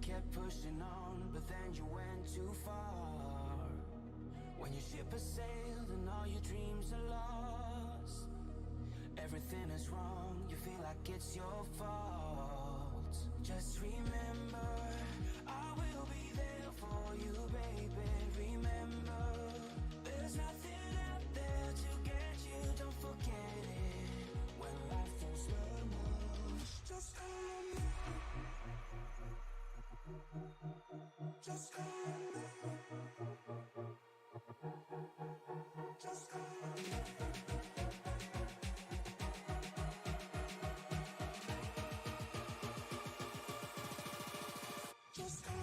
kept pushing on, but then you went too far. When your ship has sailed and all your dreams are lost, everything is wrong, you feel like it's your fault. Just remember, I will be there for you, baby. Remember, there's nothing out there to get you, don't forget it. When life throws lemons, just call me. Just call me. Just call me. Just call me.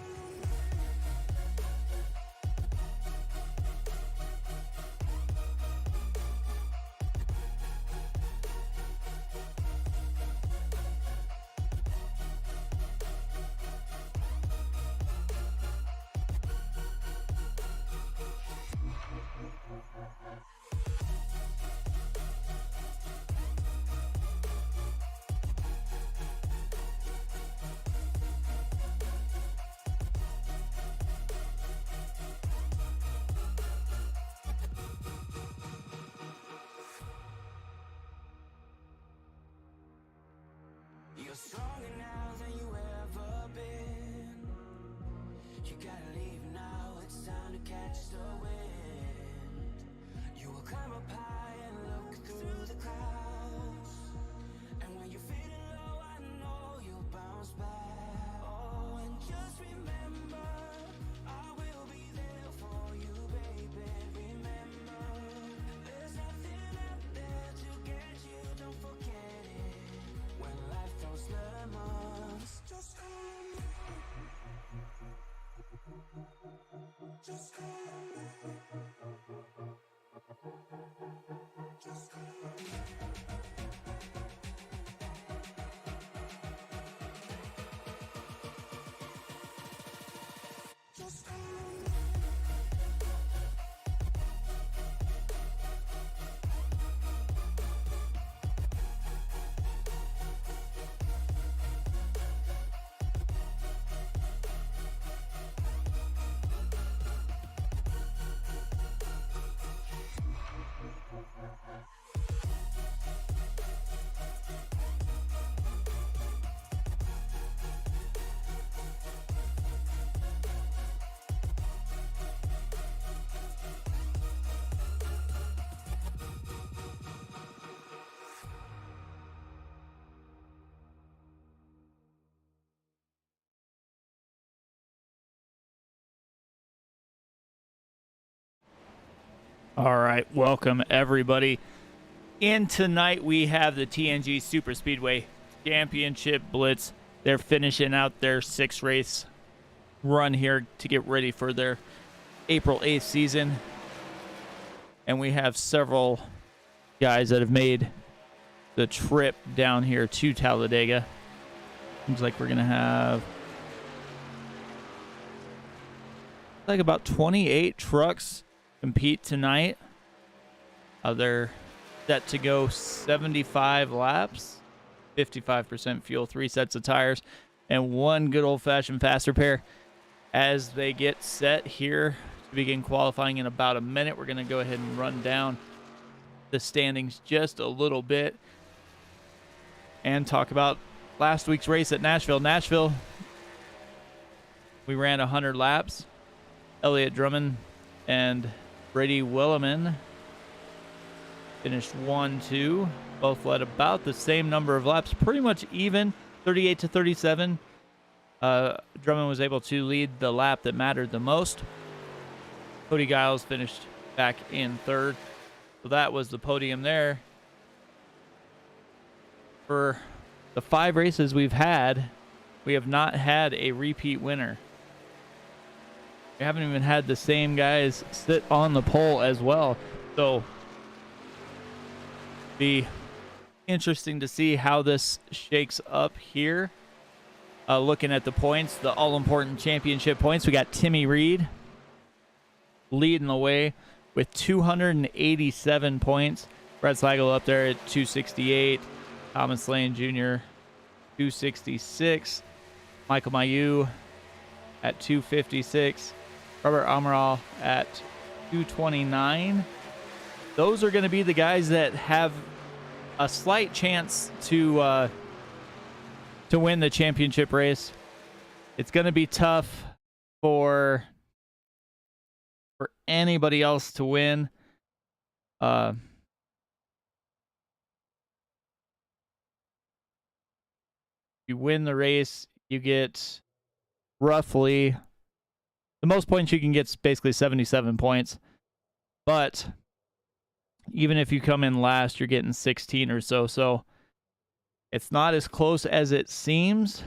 You're stronger now than you ever been. You gotta leave now, it's time to catch the wind. You will climb up high and look through the clouds, and when you're feeling low, I know you'll bounce back. Oh, and just remember, I will be there for you, baby. Remember, there's nothing out there to get you, don't forget it. When life throws lemons, just call me. Just call me. Just call me. Just call me. All right, welcome everybody. In tonight we have the TNGG SuperSpeedway Championship Blitz. They're finishing out their 6-race run here to get ready for their April 8th season. And we have several guys that have made the trip down here to Talladega. Seems like we're going to have like about 28 trucks compete tonight. They're set to go 75 laps, 55% fuel, 3 sets of tires, and 1 good old-fashioned fast repair. As they get set here to begin qualifying in about a minute, we're going to go ahead and run down the standings just a little bit and talk about last week's race at Nashville. Nashville, we ran 100 laps. Elliott Drummond and Brady Willeman finished 1-2. Both led about the same number of laps, pretty much even, 38 to 37. Drummond was able to lead the lap that mattered the most. Cody Giles finished back in 3rd. So that was the podium there. For the 5 races we've had, we have not had a repeat winner. We haven't even had the same guys sit on the pole as well. So be interesting to see how this shakes up here. Looking at the points, the all-important championship points, we got Timmy Reed leading the way with 287 points. Brett Slagle up there at 268. Thomas Lane Jr. 266. Michael Mayu at 2:56. Robert Amaral at 2:29. Those are going to be the guys that have a slight chance to win the championship race. It's going to be tough for anybody else to win. You win the race, you get roughly the most points you can get is basically 77 points. But even if you come in last, you're getting 16 or so. So it's not as close as it seems.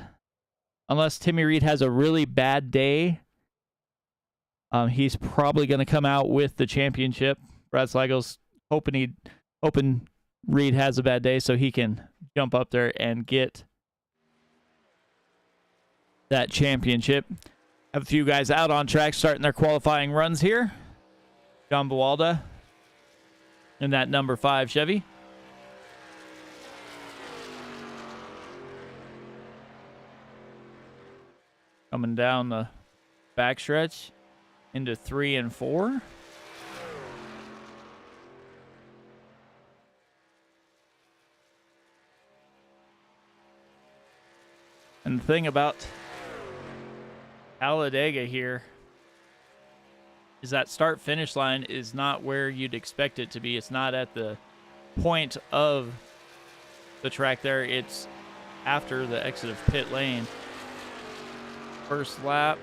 Unless Timmy Reed has a really bad day, he's probably going to come out with the championship. Brad Sligo's hoping Reed has a bad day so he can jump up there and get that championship. Have a few guys out on track starting their qualifying runs here. John Buwalda in that number 5 Chevy. Coming down the backstretch into 3 and 4. And the thing about Talladega here is that start-finish line is not where you'd expect it to be. It's not at the point of the track there. It's after the exit of pit lane. First lap.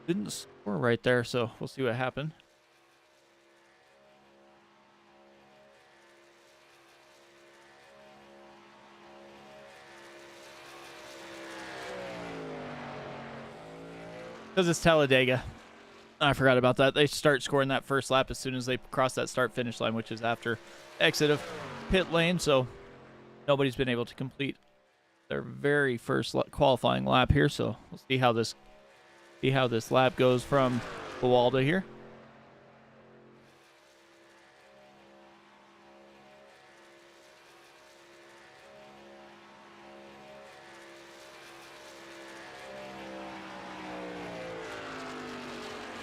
Didn't score right there, so we'll see what happened. Because it's Talladega. I forgot about that. They start scoring that first lap as soon as they cross that start-finish line, which is after exit of pit lane. So nobody's been able to complete their very first qualifying lap here. So we'll see how this lap goes from Buwalda here.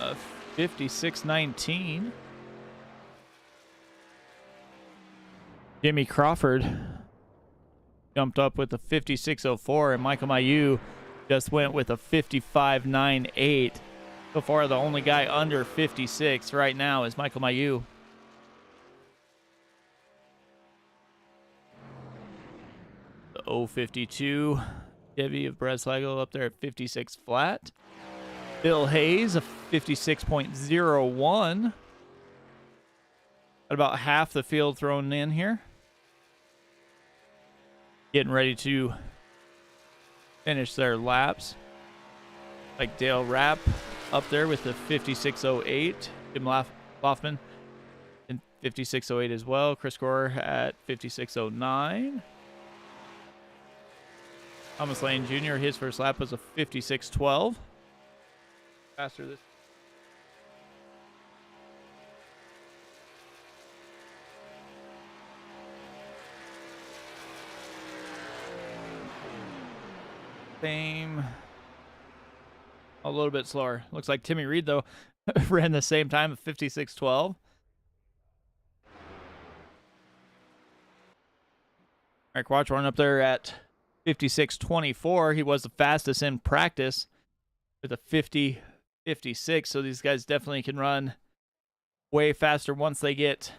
A 56.19. Jimmy Crawford jumped up with a 56.04, and Michael Mayu just went with a 55.98. So far, the only guy under 56 right now is Michael Mayu. The 052 Chevy of Brad Sligo up there at 56 flat. Bill Hayes, a 56.01. Got about half the field thrown in here. Getting ready to finish their laps. Like Dale Rapp up there with the 56.08. Jim Laufman in 56.08 as well. Chris Gore at 56.09. Thomas Lane Jr., his first lap was a 56.12. Faster this. Same. A little bit slower. Looks like Timmy Reed, though, ran the same time of 56.12. Eric Watchorn up there at 56.24. He was the fastest in practice with a 50.56. So these guys definitely can run way faster once they get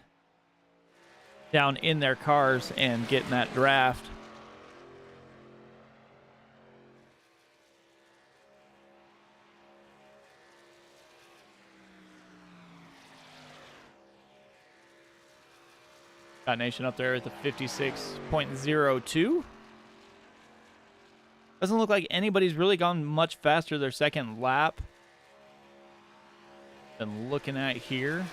down in their cars and get in that draft. Got Nation up there at the 56.02. Doesn't look like anybody's really gone much faster their second lap than looking at here.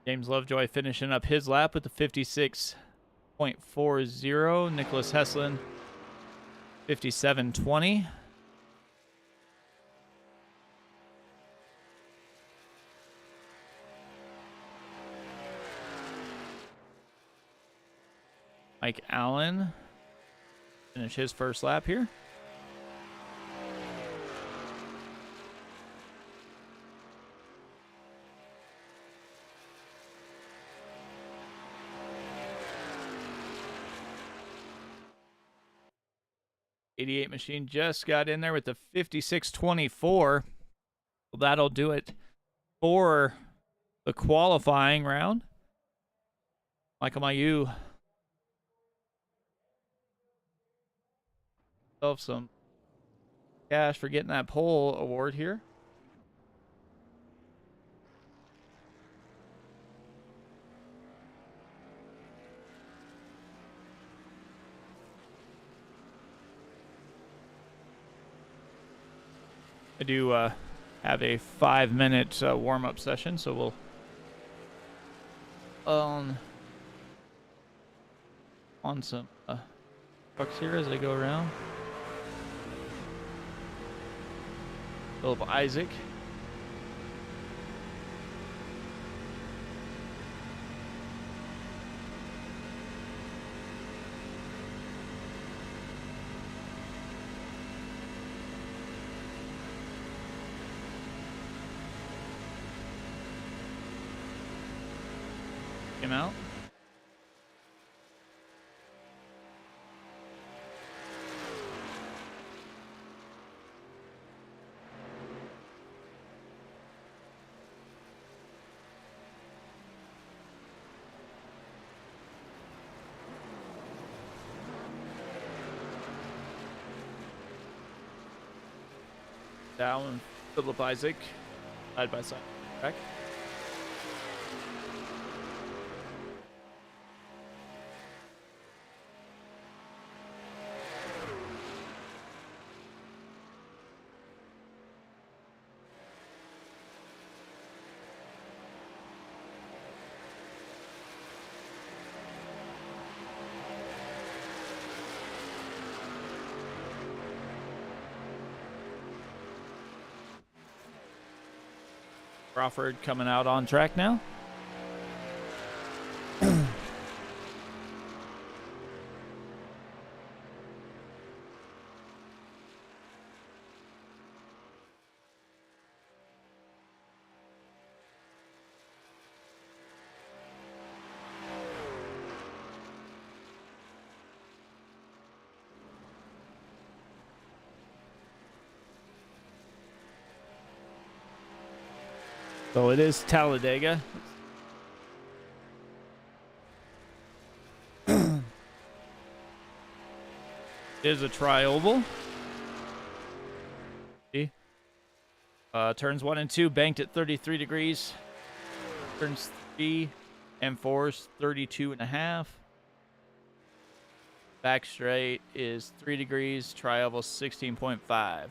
James Lovejoy finishing up his lap with the 56.40. Nicholas Heslin, 57.20. Mike Allen finish his first lap here. '88 machine just got in there with the 56.24. Well, that'll do it for the qualifying round. Michael Mayu himself some cash for getting that pole award here. I do have a 5-minute warm-up session, so we'll on some trucks here as I go around. Philip Isaac. Him out. Down Philip Isaac, side by side track. Crawford coming out on track now. So it is Talladega. It is a tri-oval. See? Turns 1 and 2 banked at 33 degrees. Turns 3 and 4 is 32.5. Back straight is 3 degrees. Tri-oval 16.5.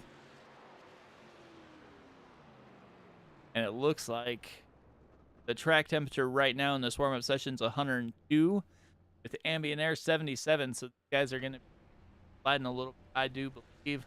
And it looks like the track temperature right now in this warm-up session is 102 with ambient air 77. So the guys are going to be sliding a little, I do believe.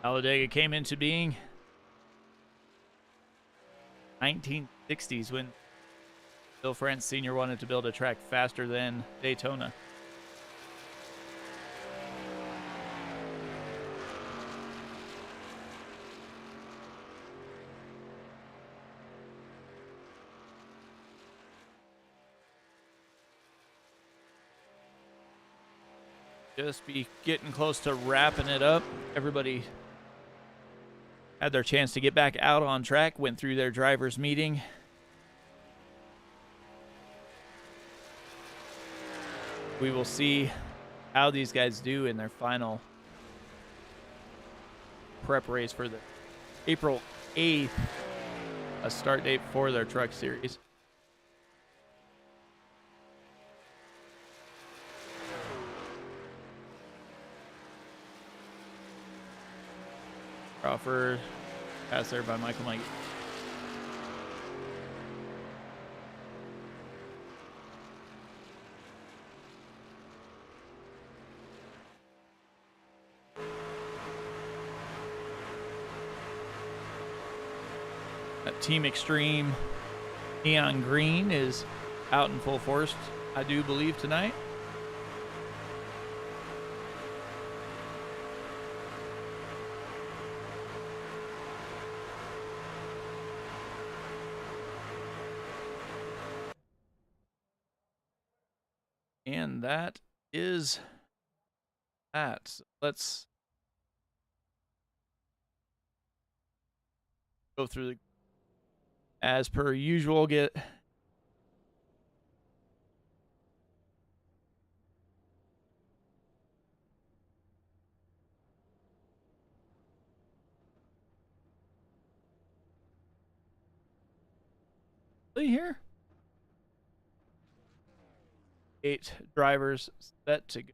Talladega came into being 1960s when Bill France Sr. wanted to build a track faster than Daytona. Just be getting close to wrapping it up. Everybody had their chance to get back out on track, went through their driver's meeting. We will see how these guys do in their final prep race for the April 8th, a start date for their truck series. Crawford, pass there by Michael Mike. Team Extreme Neon Green is out in full force, I do believe, tonight. And that is that. So let's go through the, as per usual, get here. 8 drivers set to go.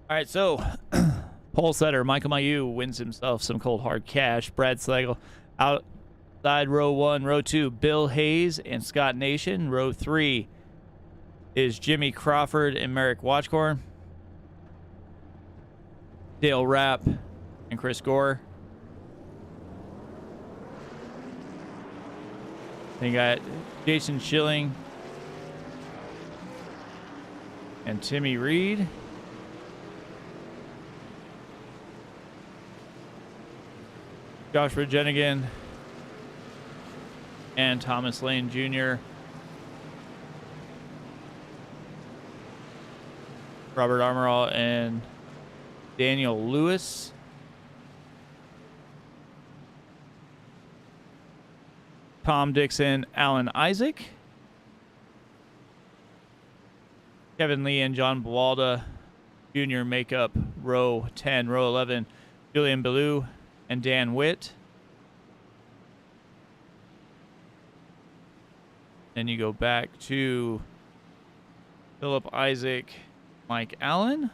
All right, so pole setter Michael Mayu wins himself some cold hard cash. Brad Slagle outside row 1. Row 2, Bill Hayes and Scott Nation. Row 3 is Jimmy Crawford and Merrick Watchcorn. Dale Rapp and Chris Gore. Then you got Jason Schilling and Timmy Reed. Joshua Jenigan and Thomas Lane Jr. Robert Armorall and Daniel Lewis. Tom Dixon, Alan Isaac. Kevin Lee and John Buwalda Jr. make up row 10. Row 11, Julian Ballou and Dan Witt. Then you go back to Philip Isaac, Mike Allen,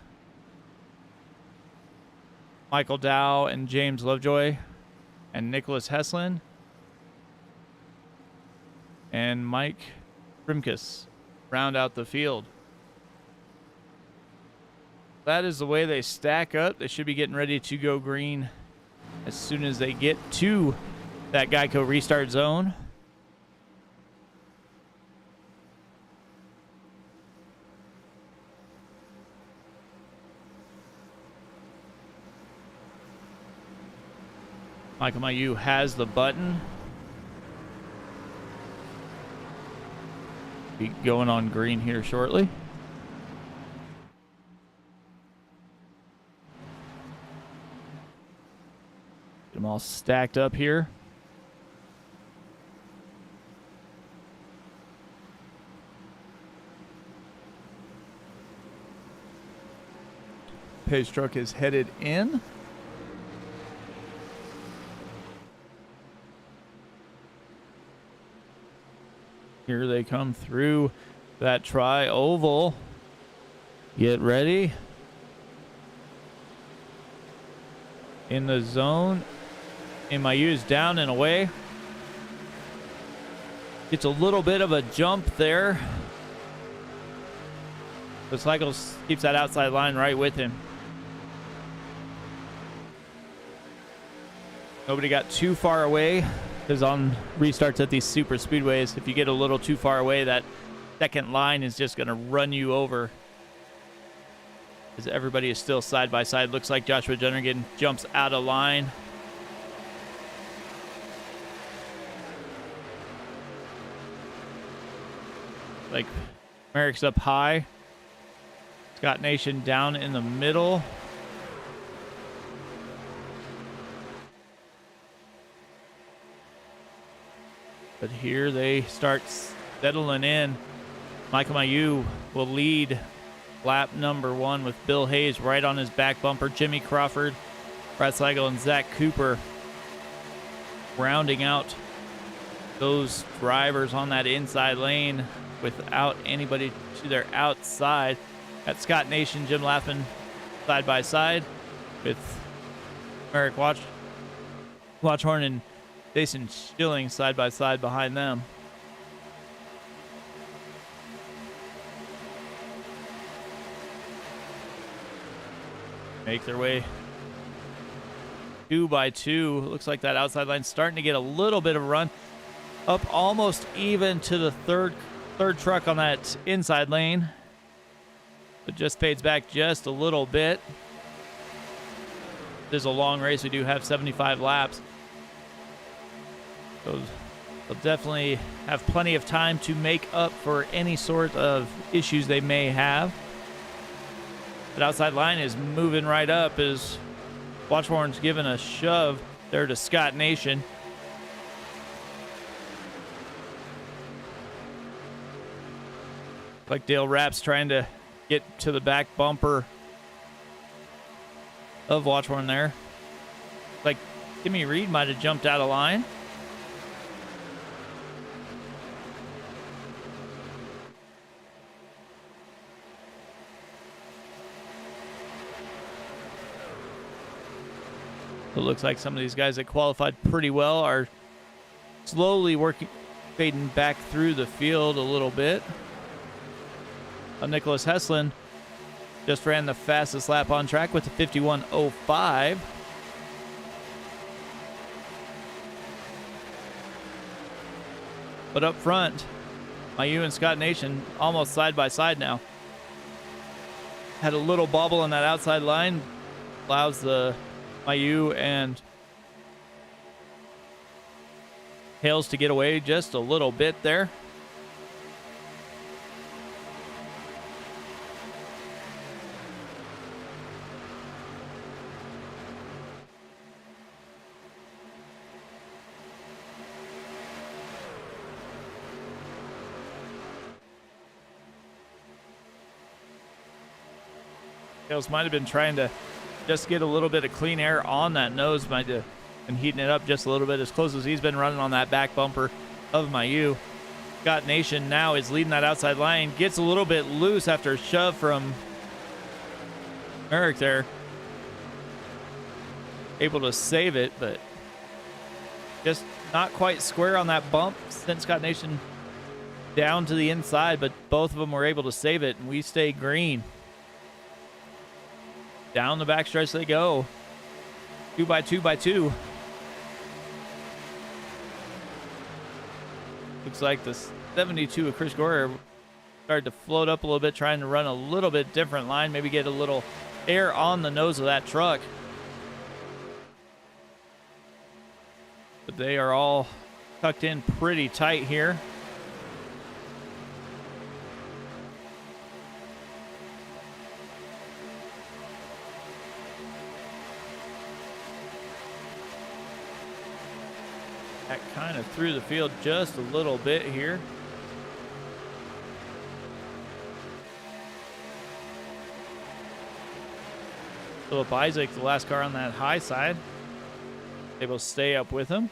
Michael Dow and James Lovejoy, and Nicholas Heslin, and Mike Rimkus round out the field. That is the way they stack up. They should be getting ready to go green as soon as they get to that Geico restart zone. Michael Mayu has the button. Be going on green here shortly. Get them all stacked up here. Pace truck is headed in. Here they come through that tri-oval. Get ready. In the zone. And Mayu's down and away. Gets a little bit of a jump there. But Cycles keeps that outside line right with him. Nobody got too far away. Because on restarts at these super speedways, if you get a little too far away, that second line is just going to run you over. Because everybody is still side by side. Looks like Joshua Jenigan jumps out of line. Like Merrick's up high. Scott Nation down in the middle. But here they start settling in. Michael Mayu will lead lap number 1 with Bill Hayes right on his back bumper. Jimmy Crawford, Brad Slagle, and Zach Cooper rounding out those drivers on that inside lane without anybody to their outside. Got Scott Nation, Jim Laffman side by side with Merrick Watchhorn and Jason Schilling side by side behind them. Make their way 2 by 2. Looks like that outside line's starting to get a little bit of a run. Up almost even to the third truck on that inside lane. But just fades back just a little bit. This is a long race. We do have 75 laps. So they'll definitely have plenty of time to make up for any sort of issues they may have. That outside line is moving right up as Watchhorn's giving a shove there to Scott Nation. Like Dale Rapp's trying to get to the back bumper of Watchhorn there. Like Timmy Reed might have jumped out of line. It looks like some of these guys that qualified pretty well are slowly fading back through the field a little bit. Nicholas Heslin just ran the fastest lap on track with a 51.05. But up front, Mayu and Scott Nation almost side by side now. Had a little bobble on that outside line. Allows the Mayu and Hales to get away just a little bit there. Hales might have been trying to just get a little bit of clean air on that nose, might have been heating it up just a little bit, as close as he's been running on that back bumper of Mayu. Scott Nation now is leading that outside line, gets a little bit loose after a shove from Merrick there. Able to save it, but just not quite square on that bump. Sent Scott Nation down to the inside, but both of them were able to save it, and we stay green. Down the backstretch they go. 2 by 2 by 2. Looks like the 72 of Chris Gore started to float up a little bit, trying to run a little bit different line, maybe get a little air on the nose of that truck. But they are all tucked in pretty tight here. That kind of through the field just a little bit here. Philip Isaac, the last car on that high side, able to stay up with him.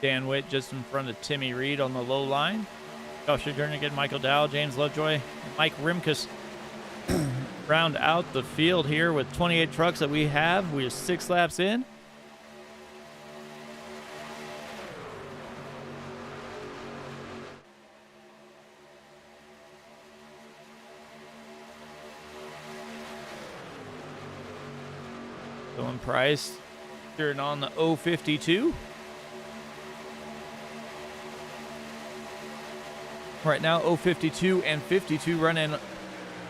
Dan Witt just in front of Timmy Reed on the low line. Joshua Jernigan, Michael Dow, James Lovejoy, Mike Rimkus round out the field here with 28 trucks that we have. We're 6 laps in. Dylan Price steering on the 052. Right now, 052 and 52 running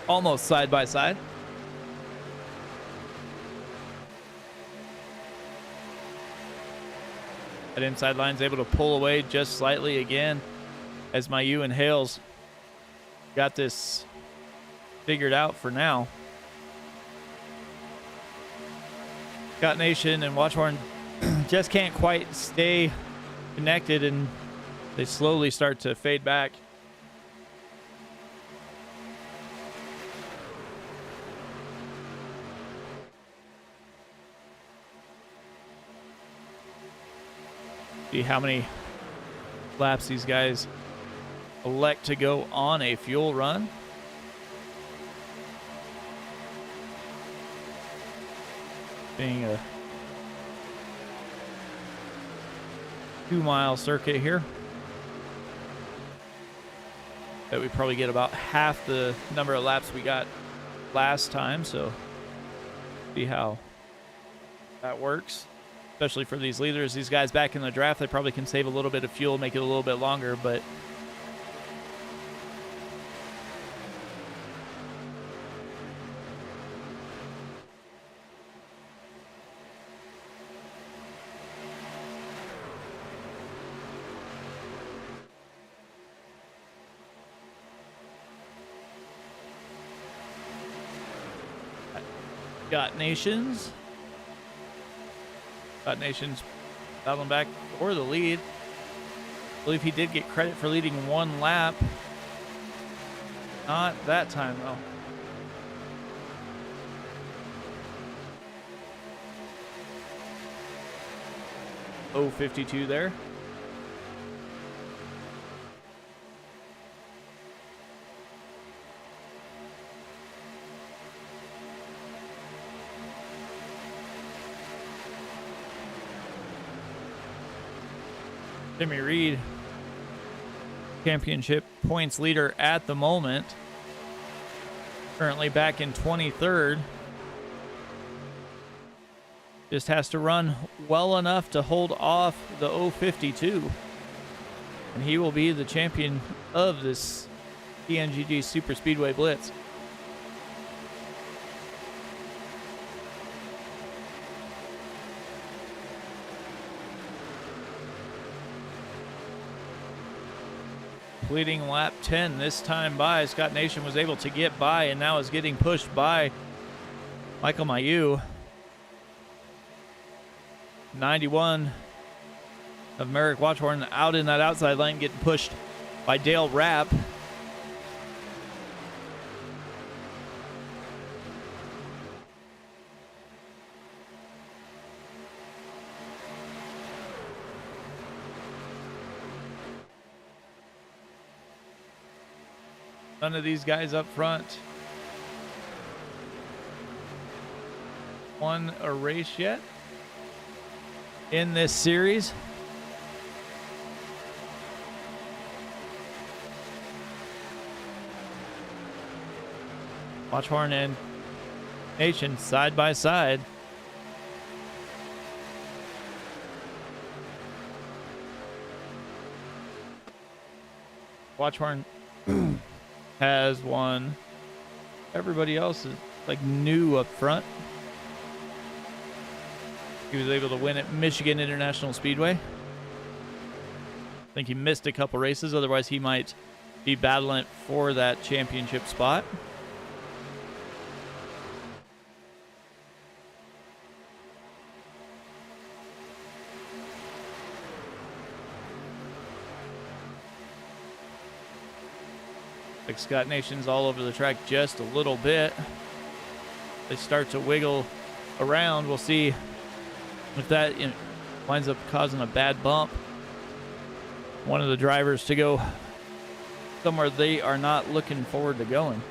almost side by side. That inside line's able to pull away just slightly again as Mayu and Hales got this figured out for now. Scott Nation and Watchhorn just can't quite stay connected, and they slowly start to fade back. See how many laps these guys elect to go on a fuel run. Being a 2-mile circuit here, that we probably get about half the number of laps we got last time, so see how that works, especially for these leaders. These guys back in the draft, they probably can save a little bit of fuel, make it a little bit longer, but Got Nations battling back for the lead. I believe he did get credit for leading 1 lap. Not that time, though. 0.52 there. Jimmy Reed, championship points leader at the moment. Currently back in 23rd. Just has to run well enough to hold off the 0.52. And he will be the champion of this TNGG SuperSpeedway Blitz. Leading lap 10 this time by. Scott Nation was able to get by and now is getting pushed by Michael Mayu. 91 of Merrick Watchhorn out in that outside lane, getting pushed by Dale Rapp. None of these guys up front won a race yet in this series. Watchhorn and Nation side by side. Watchhorn has won. Everybody else is like new up front. He was able to win at Michigan International Speedway. I think he missed a couple races, otherwise he might be battling for that championship spot. Like Scott Nation's all over the track just a little bit. They start to wiggle around. We'll see if that winds up causing a bad bump. One of the drivers to go somewhere they are not looking forward to going.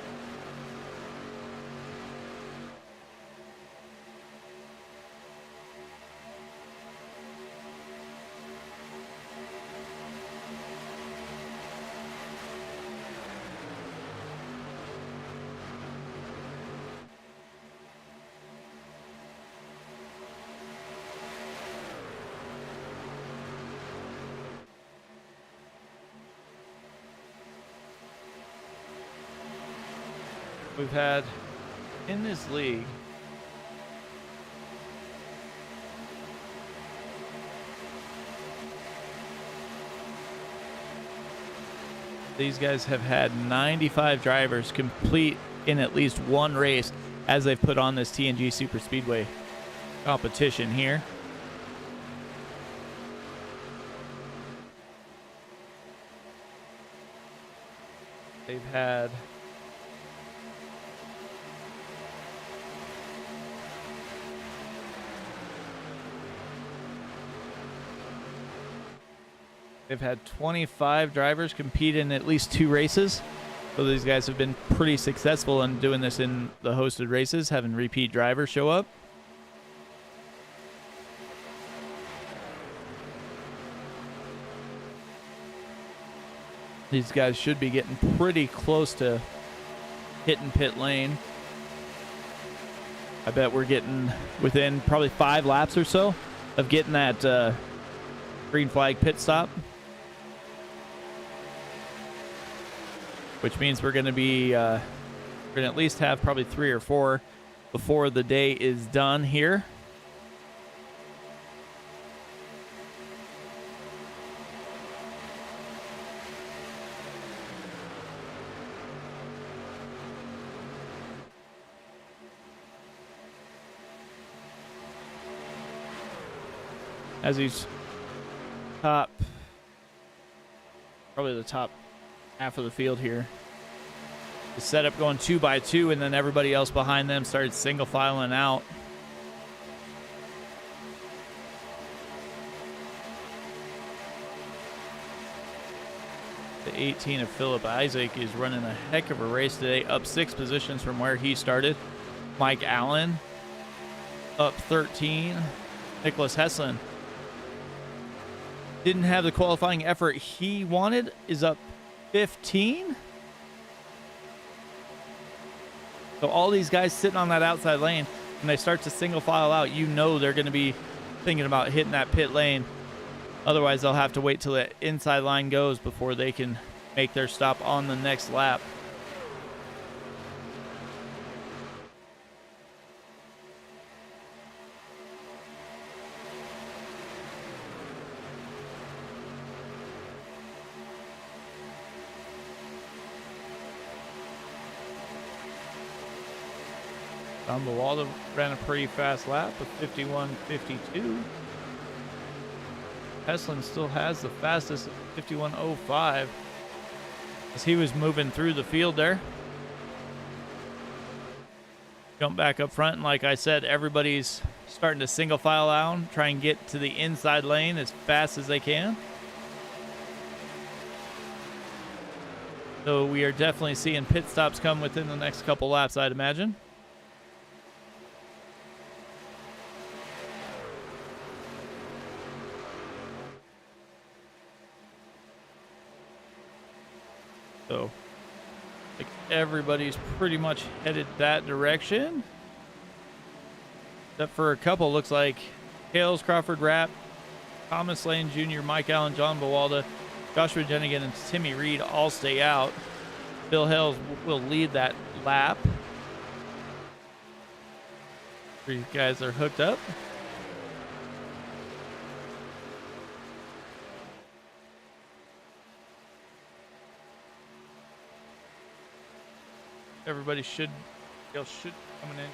We've had in this league these guys have had 95 drivers complete in at least one race as they've put on this TNG SuperSpeedway competition here. They've had They've had 25 drivers compete in at least 2 races. So these guys have been pretty successful in doing this in the hosted races, having repeat drivers show up. These guys should be getting pretty close to hitting pit lane. I bet we're getting within probably 5 laps or so of getting that green flag pit stop. Which means we're going to be, we're going to at least have probably 3 or 4 before the day is done here. As he's top, probably the top half of the field here. The setup going 2 by 2, and then everybody else behind them started single filing out. The 18 of Philip Isaac is running a heck of a race today, up 6 positions from where he started. Mike Allen up 13. Nicholas Heslin didn't have the qualifying effort he wanted, is up 15. So all these guys sitting on that outside lane, when they start to single file out, you know they're going to be thinking about hitting that pit lane. Otherwise, they'll have to wait till the inside line goes before they can make their stop on the next lap. John Bawalda ran a pretty fast lap with 51.52. Heslin still has the fastest at 51.05 as he was moving through the field there. Jump back up front, and like I said, everybody's starting to single file out, try and get to the inside lane as fast as they can. So we are definitely seeing pit stops come within the next couple laps, I'd imagine. So, like, everybody's pretty much headed that direction. Except for a couple, looks like Hales, Crawford Rapp, Thomas Lane Jr., Mike Allen, John Bawalda, Joshua Jennigan, and Timmy Reed all stay out. Bill Hales will lead that lap. 3 guys are hooked up. Everybody should coming in.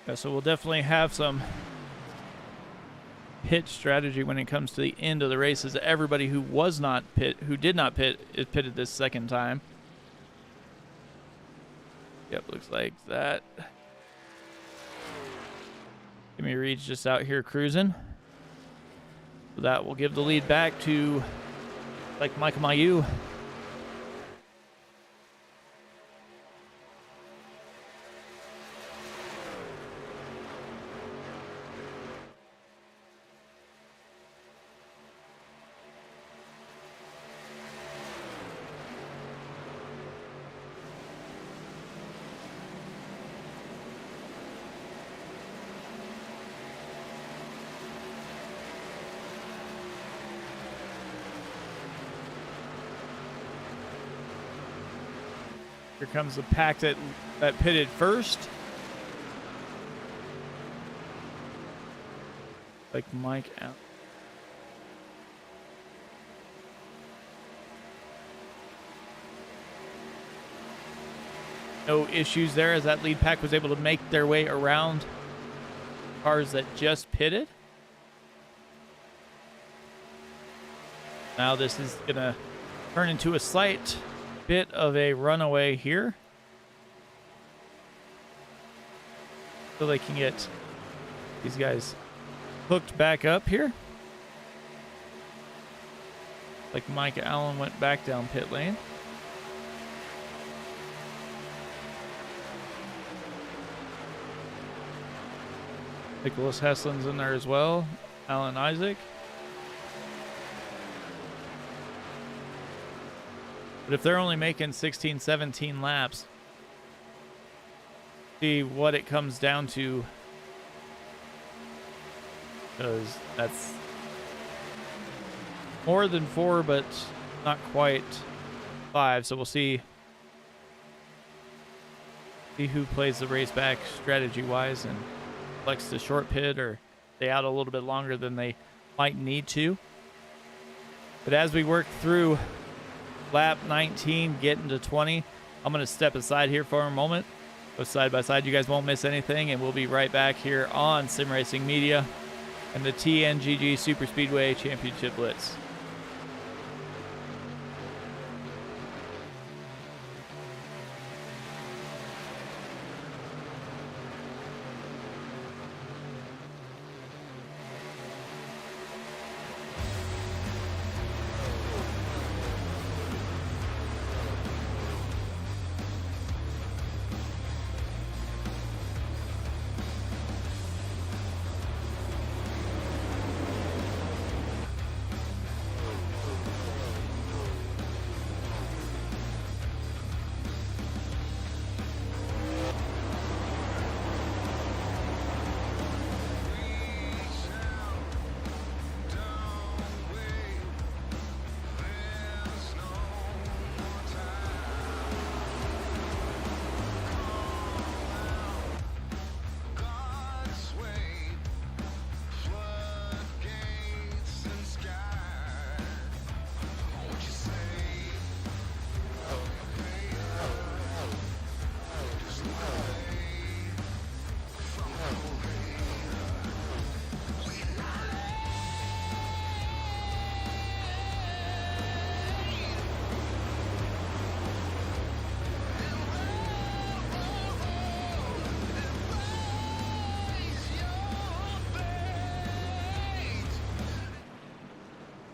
Yeah, so we'll definitely have some pit strategy when it comes to the end of the races. Everybody who did not pit is pitted this second time. Yep, looks like that. Timmy Reed's just out here cruising. So that will give the lead back to like Michael Mayu. Here comes the pack that pitted first. Like Mike out. No issues there as that lead pack was able to make their way around cars that just pitted. Now this is going to turn into a slight bit of a runaway here. So they can get these guys hooked back up here. Like Mike Allen went back down pit lane. Nicholas Heslin's in there as well. Alan Isaac. But if they're only making 16, 17 laps, see what it comes down to. Because that's more than 4, but not quite 5. So we'll see who plays the race back strategy-wise and flex the short pit or stay out a little bit longer than they might need to. But as we work through lap 19, get into 20, I'm going to step aside here for a moment. Go side by side. You guys won't miss anything, and we'll be right back here on Sim Racing Media and the TNGG SuperSpeedway Championship Blitz.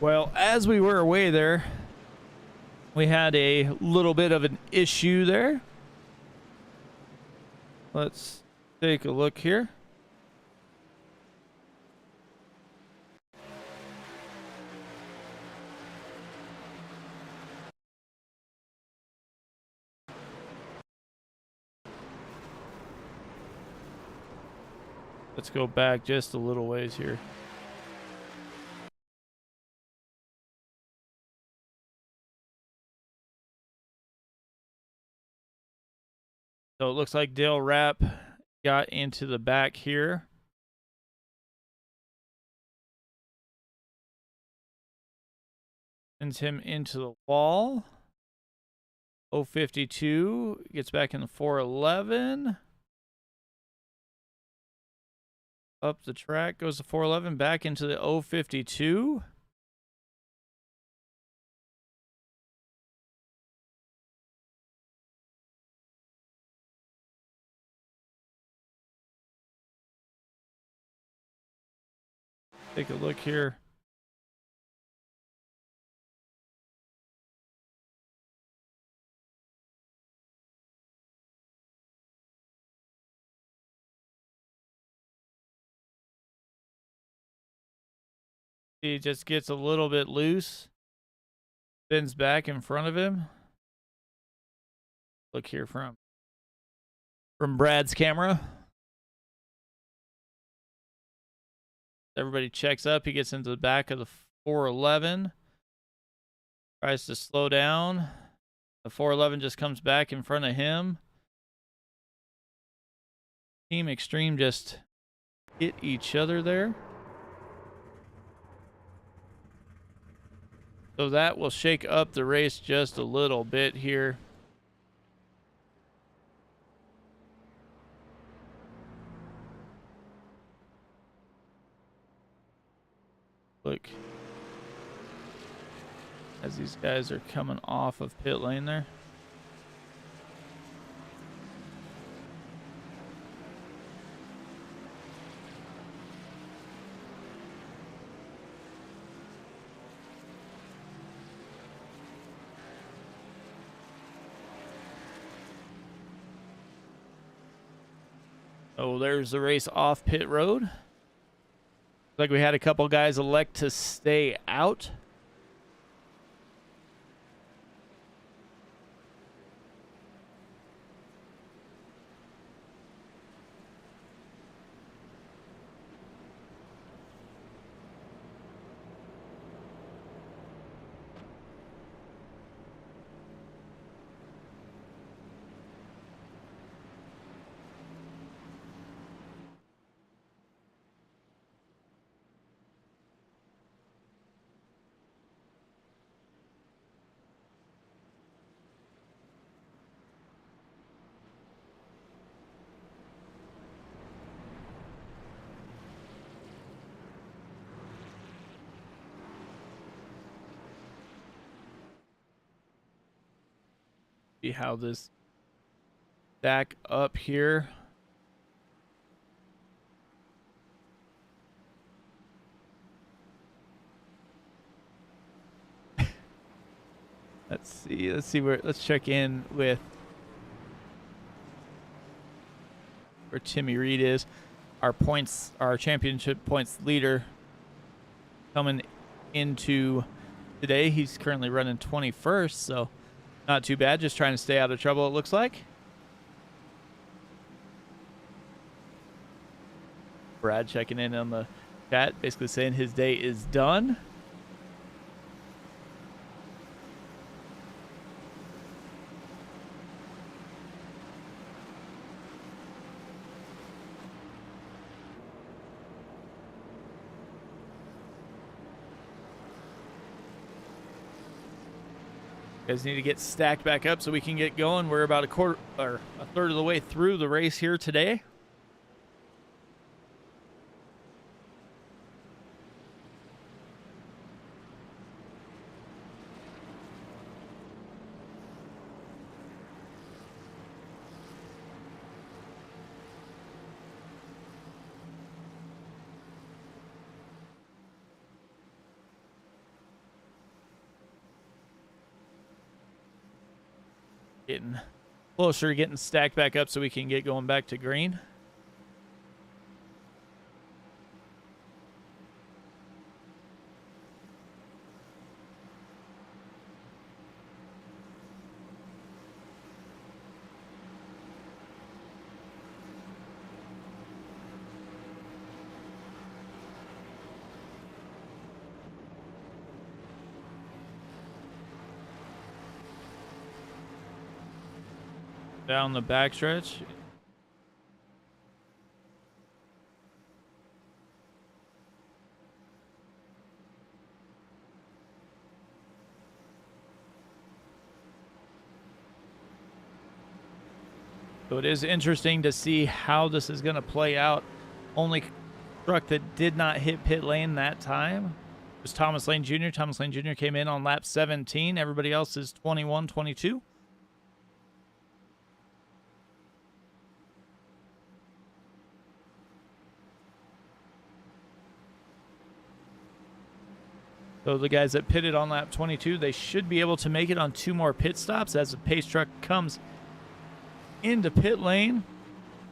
Well, as we were away there, we had a little bit of an issue there. Let's take a look here. Let's go back just a little ways here. So it looks like Dale Rapp got into the back here. Sends him into the wall. 052 gets back in the 411. Up the track goes the 411, back into the 052. Take a look here. He just gets a little bit loose. Spins back in front of him. Look here from Brad's camera. Everybody checks up. He gets into the back of the 411. Tries to slow down. The 411 just comes back in front of him. Team Extreme just hit each other there. So that will shake up the race just a little bit here. Look. as these guys are coming off of pit lane there. Oh, there's the race off pit road. Looks like we had a couple guys elect to stay out. See how this stack up here. Let's see where, let's check in with where Timmy Reed is. Our points, our championship points leader coming into today. He's currently running 21st, so not too bad. Just trying to stay out of trouble, it looks like. Brad checking in on the chat, basically saying his day is done. Guys need to get stacked back up so we can get going. We're about a quarter or a third of the way through the race here today. Getting closer to getting stacked back up so we can get going back to green. Down the backstretch. So it is interesting to see how this is going to play out. Only truck that did not hit pit lane that time was Thomas Lane Jr. Thomas Lane Jr. came in on lap 17. Everybody else is 21, 22. So the guys that pitted on lap 22, they should be able to make it on 2 more pit stops as the pace truck comes into pit lane.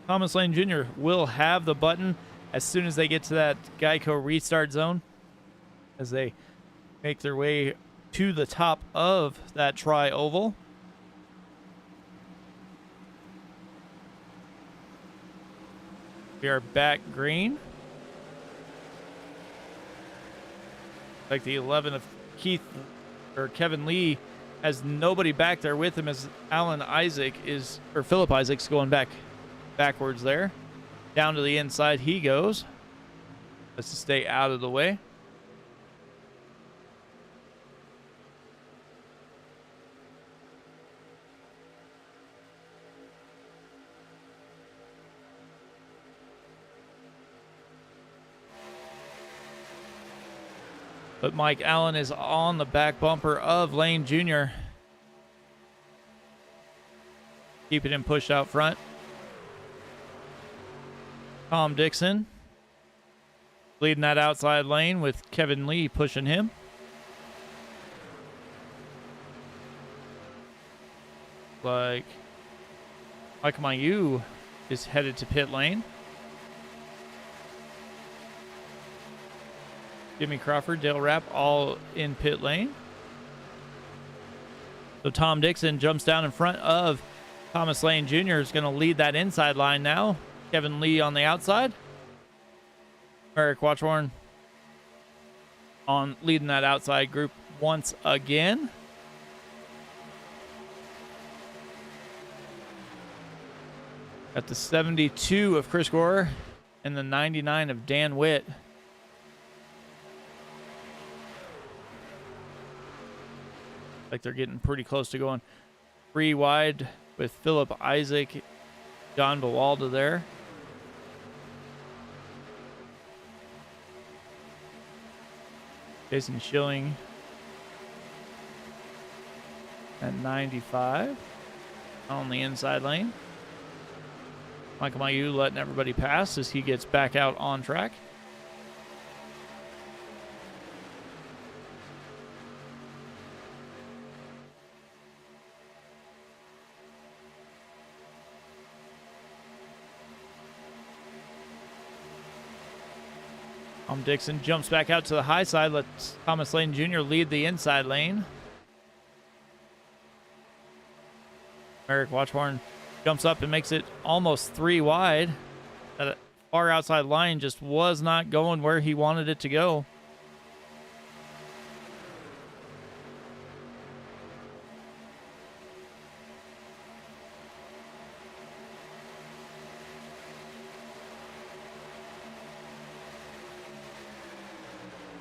Thomas Lane Jr. will have the button as soon as they get to that Geico restart zone as they make their way to the top of that tri-oval. We are back green. Like the 11 of Keith or Kevin Lee has nobody back there with him as Alan Isaac is, or Philip Isaac's going backwards there. Down to the inside he goes. Let's just stay out of the way. But Mike Allen is on the back bumper of Lane Jr., keeping him pushed out front. Tom Dixon leading that outside lane with Kevin Lee pushing him. Like Mike Mayu is headed to pit lane. Jimmy Crawford, Dale Rapp, all in pit lane. So Tom Dixon jumps down in front of Thomas Lane Jr. is going to lead that inside line now. Kevin Lee on the outside. Eric Watchhorn on leading that outside group once again. Got the 72 of Chris Gore and the 99 of Dan Witt. Like they're getting pretty close to going 3 wide with Philip Isaac, John Bawalda there. Jason Schilling at 95 on the inside lane. Michael Mayu letting everybody pass as he gets back out on track. Tom Dixon jumps back out to the high side, lets Thomas Lane Jr. lead the inside lane. Eric Watchhorn jumps up and makes it almost 3 wide. That far outside line just was not going where he wanted it to go.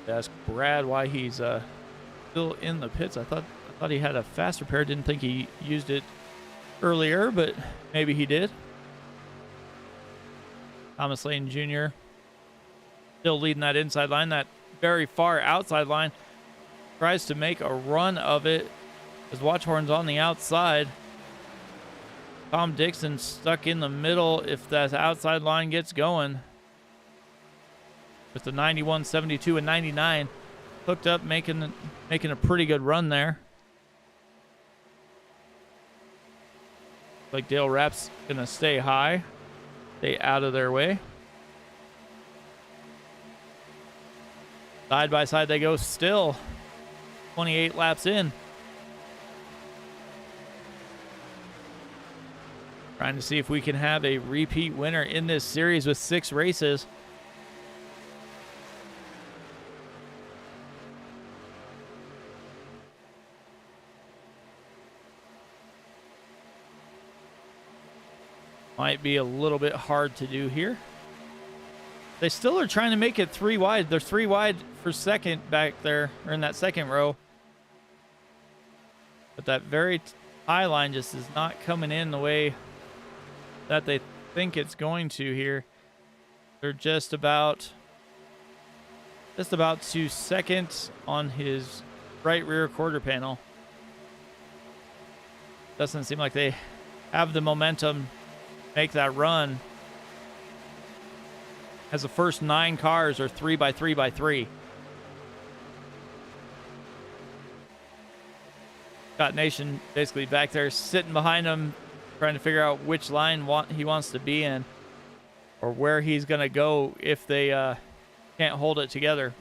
Ask Brad why he's still in the pits. I thought he had a faster pair. Didn't think he used it earlier, but maybe he did. Thomas Lane Jr. still leading that inside line. That very far outside line tries to make a run of it as Watchhorn's on the outside. Tom Dixon stuck in the middle if that outside line gets going. With the 91, 72, and 99 hooked up, making a pretty good run there. Like Dale Rapp's gonna stay high, stay out of their way. Side by side they go still. 28 laps in. Trying to see if we can have a repeat winner in this series with 6 races. Might be a little bit hard to do here. They still are trying to make it 3 wide. They're 3 wide for second back there, or in that second row. But that very high line just is not coming in the way that they think it's going to here. They're just about to second on his right rear quarter panel. Doesn't seem like they have the momentum make that run, as the first 9 cars are 3 by 3 by 3. Scott Nation basically back there sitting behind him, trying to figure out which line he wants to be in, or where he's going to go if they can't hold it together.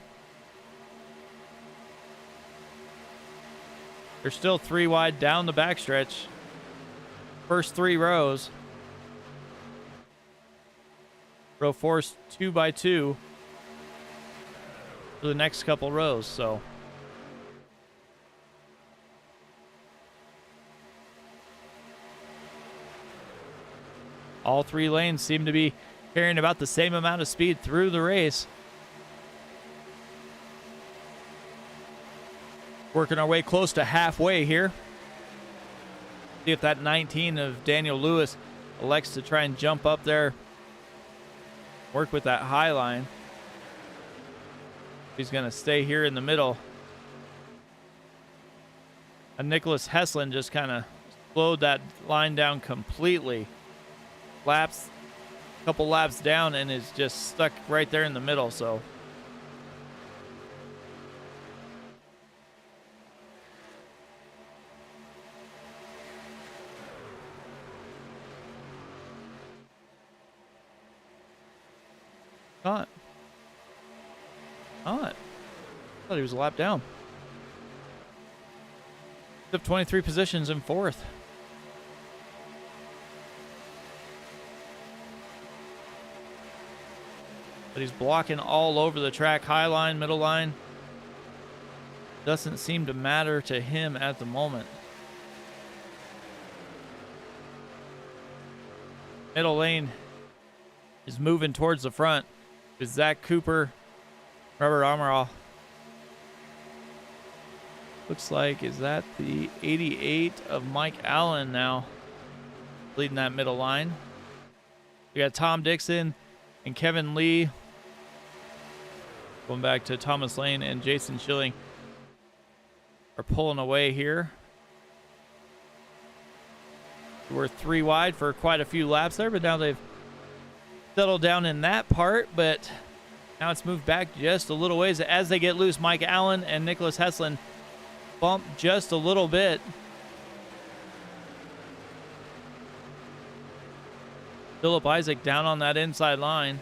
They're still 3 wide down the backstretch. First 3 rows. Row 4's 2 by 2 for the next couple rows, so. All 3 lanes seem to be carrying about the same amount of speed through the race. Working our way close to halfway here. See if that 19 of Daniel Lewis elects to try and jump up there. Work with that high line. He's going to stay here in the middle. And Nicholas Heslin just kind of slowed that line down completely. A couple laps down, and is just stuck right there in the middle. So not. I thought he was a lap down. Up 23 positions in fourth. But he's blocking all over the track. High line, middle line. Doesn't seem to matter to him at the moment. Middle lane is moving towards the front with Zach Cooper, Robert Amaral. Looks like, is that the 88 of Mike Allen now leading that middle line? We got Tom Dixon and Kevin Lee. Going back to Thomas Lane and Jason Schilling are pulling away here. We're 3 wide for quite a few laps there, but now they've settled down in that part, but now it's moved back just a little ways as they get loose. Mike Allen and Nicholas Heslin bump just a little bit. Philip Isaac down on that inside line.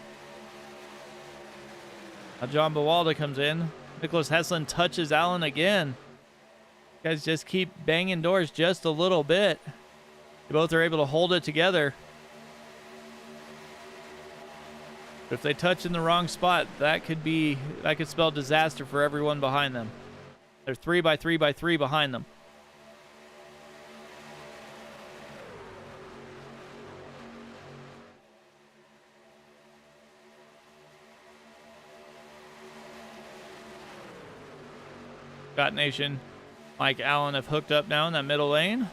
Now John Bawalda comes in. Nicholas Heslin touches Allen again. Guys just keep banging doors just a little bit. They both are able to hold it together. But if they touch in the wrong spot, that could spell disaster for everyone behind them. They're 3 by 3 by 3 behind them. Scott Nation, Mike Allen have hooked up now in that middle lane.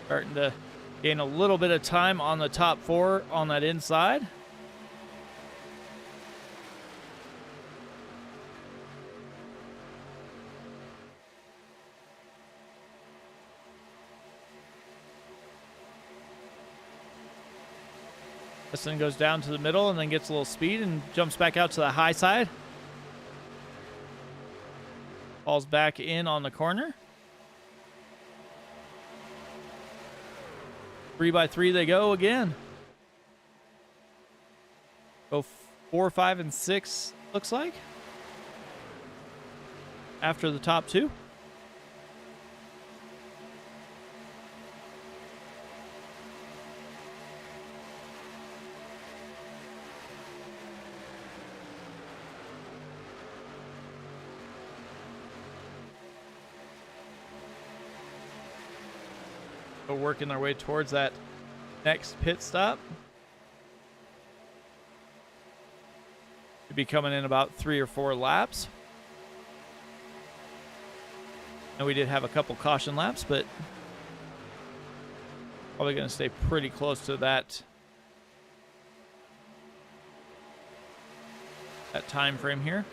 Starting to gain a little bit of time on the top 4 on that inside. This one goes down to the middle and then gets a little speed and jumps back out to the high side. Falls back in on the corner. 3 by 3 they go again. Go 4, 5, and 6, looks like. After the top 2. Working their way towards that next pit stop. Should be coming in about 3 or 4 laps. And we did have a couple caution laps, but probably going to stay pretty close to that time frame here.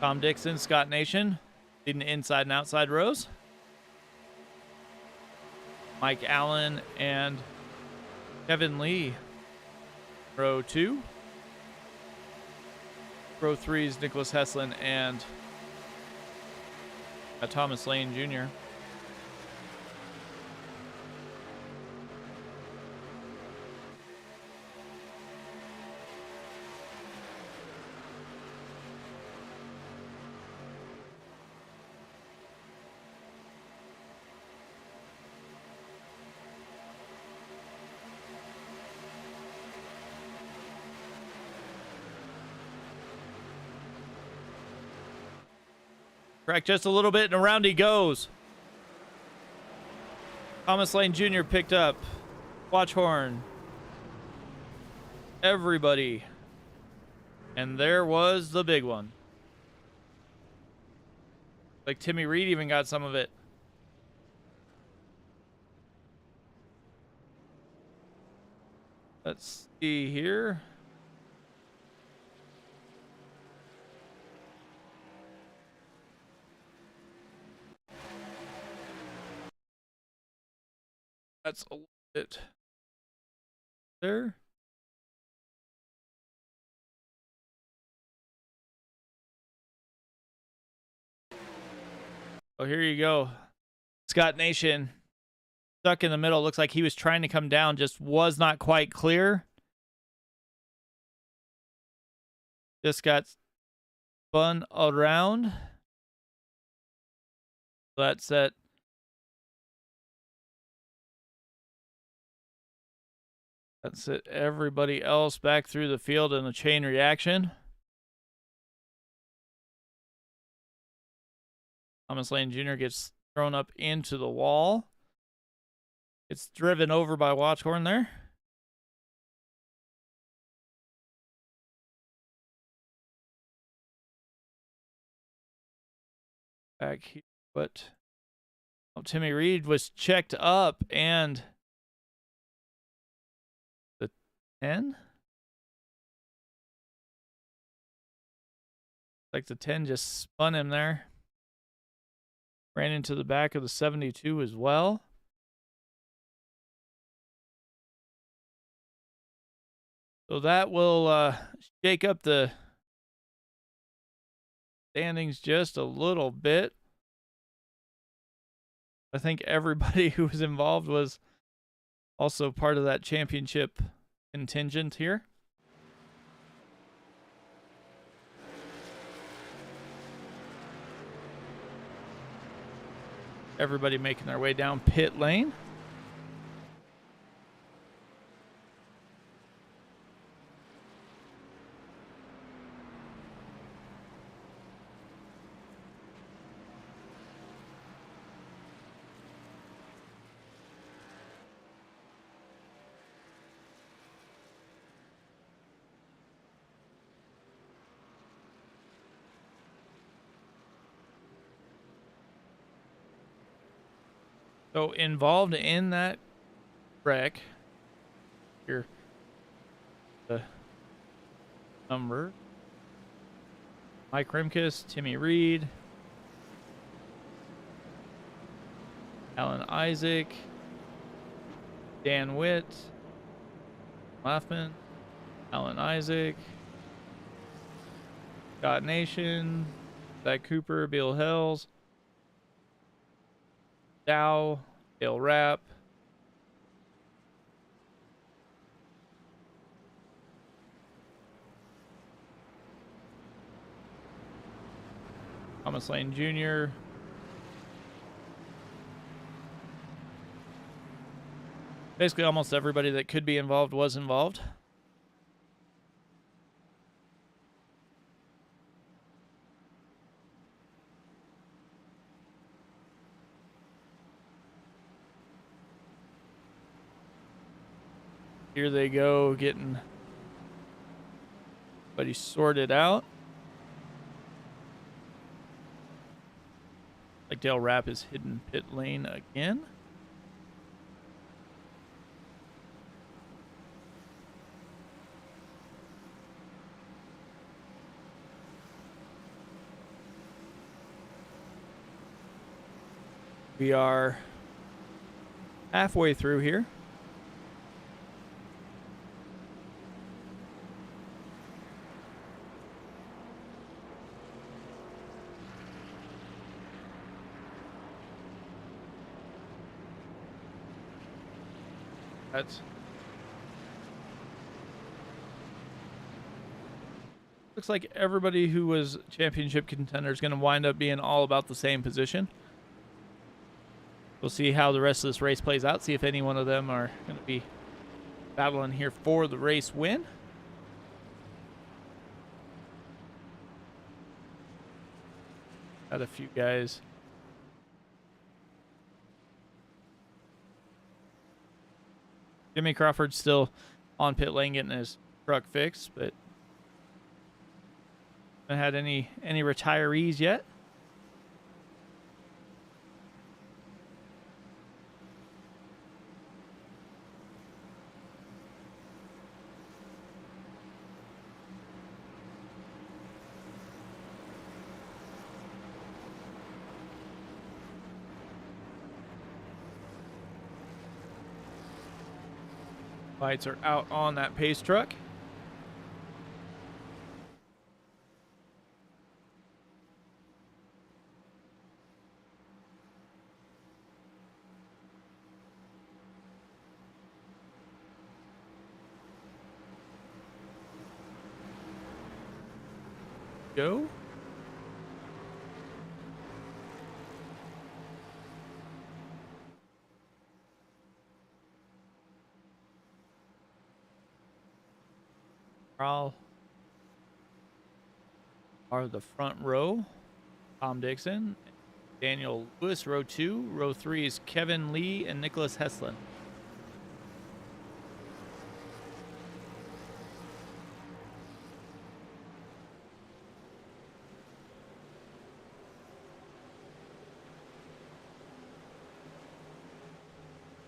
Tom Dixon, Scott Nation leading the inside and outside rows. Mike Allen and Kevin Lee, row 2. Row 3 is Nicholas Heslin and Thomas Lane Jr. Crack just a little bit, and around he goes. Thomas Lane Jr. picked up. Watch horn. Everybody. And there was the big one. Like Timmy Reed even got some of it. Let's see here. That's a little bit there. Oh, here you go. Scott Nation stuck in the middle. Looks like he was trying to come down, just was not quite clear. Just got spun around. That's it. That's it. Everybody else back through the field in a chain reaction. Thomas Lane Jr. gets thrown up into the wall. It's driven over by Watchhorn there. Back here, but Timmy Reed was checked up, and the 10? Like the 10 just spun him there. Ran into the back of the 72 as well. So that will shake up the standings just a little bit. I think everybody who was involved was also part of that championship contingent here. Everybody making their way down pit lane. So involved in that wreck, here, the number, Mike Rimkus, Timmy Reed, Alan Isaac, Dan Witt, Laffman, Alan Isaac, Scott Nation, Zach Cooper, Bill Hells, Dow, Dale Rapp, Thomas Lane Jr., basically almost everybody that could be involved was involved. Here they go, getting everybody sorted out. Like Dale Rapp is hidden pit lane again. We are halfway through here. Looks like everybody who was championship contender is going to wind up being all about the same position. We'll see how the rest of this race plays out, see if any one of them are going to be battling here for the race win. Got a few guys. Jimmy Crawford's still on pit lane getting his truck fixed, but haven't had any retirees yet. Lights are out on that pace truck. Go. Carl are the front row. Tom Dixon, Daniel Lewis, row 2. Row 3 is Kevin Lee and Nicholas Heslin.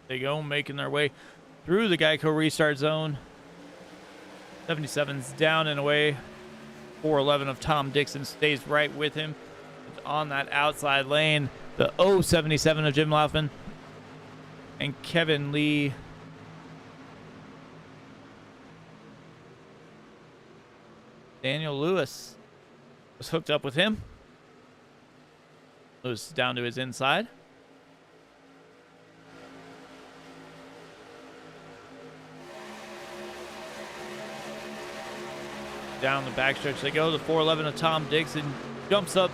They go, making their way through the Geico restart zone. 77's down and away. 411 of Tom Dixon stays right with him. It's on that outside lane. The 077 of Jim Laufman and Kevin Lee. Daniel Lewis was hooked up with him. Lewis down to his inside. Down the backstretch they go. The 411 of Tom Dixon jumps up,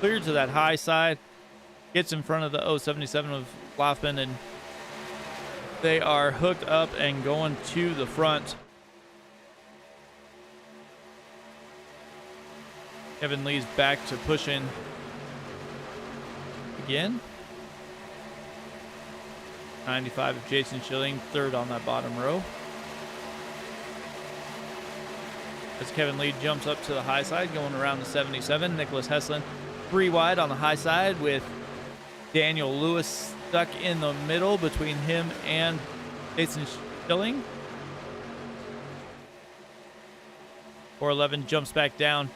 clear to that high side, gets in front of the 077 of Laufman, and they are hooked up and going to the front. Kevin Lee's back to pushing again. 95 of Jason Schilling, third on that bottom row. As Kevin Lee jumps up to the high side, going around the 77. Nicholas Heslin 3 wide on the high side with Daniel Lewis stuck in the middle between him and Jason Schilling. 411 jumps back down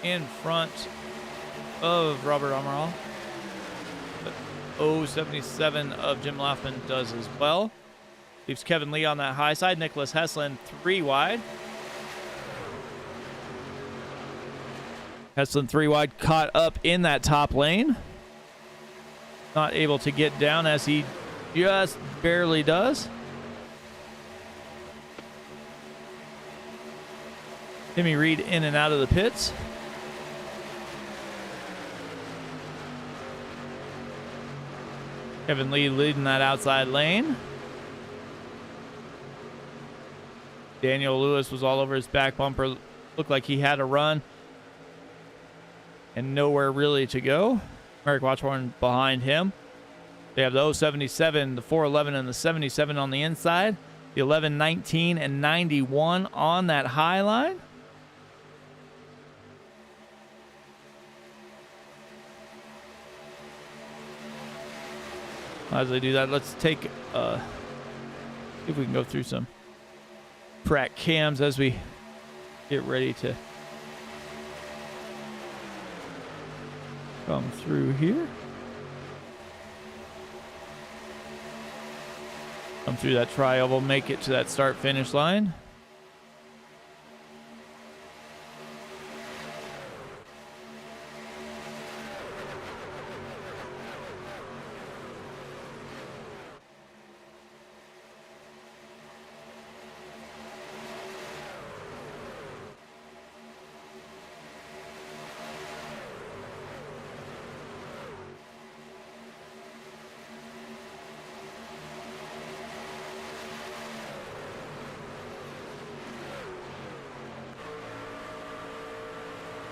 in front of Robert Amaral. The 077 of Jim Laufman does as well. Leaves Kevin Lee on that high side. Nicholas Heslin 3 wide. Heslin 3 wide, caught up in that top lane. Not able to get down as he just barely does. Timmy Reed in and out of the pits. Kevin Lee leading that outside lane. Daniel Lewis was all over his back bumper. Looked like he had a run and nowhere really to go. Merrick Watchhorn behind him. They have the 077, the 411, and the 77 on the inside. The 11, 19, and 91 on that high line. As they do that, let's take see if we can go through some track cams as we get ready to come through here. Come through that tri-oval, make it to that start-finish line.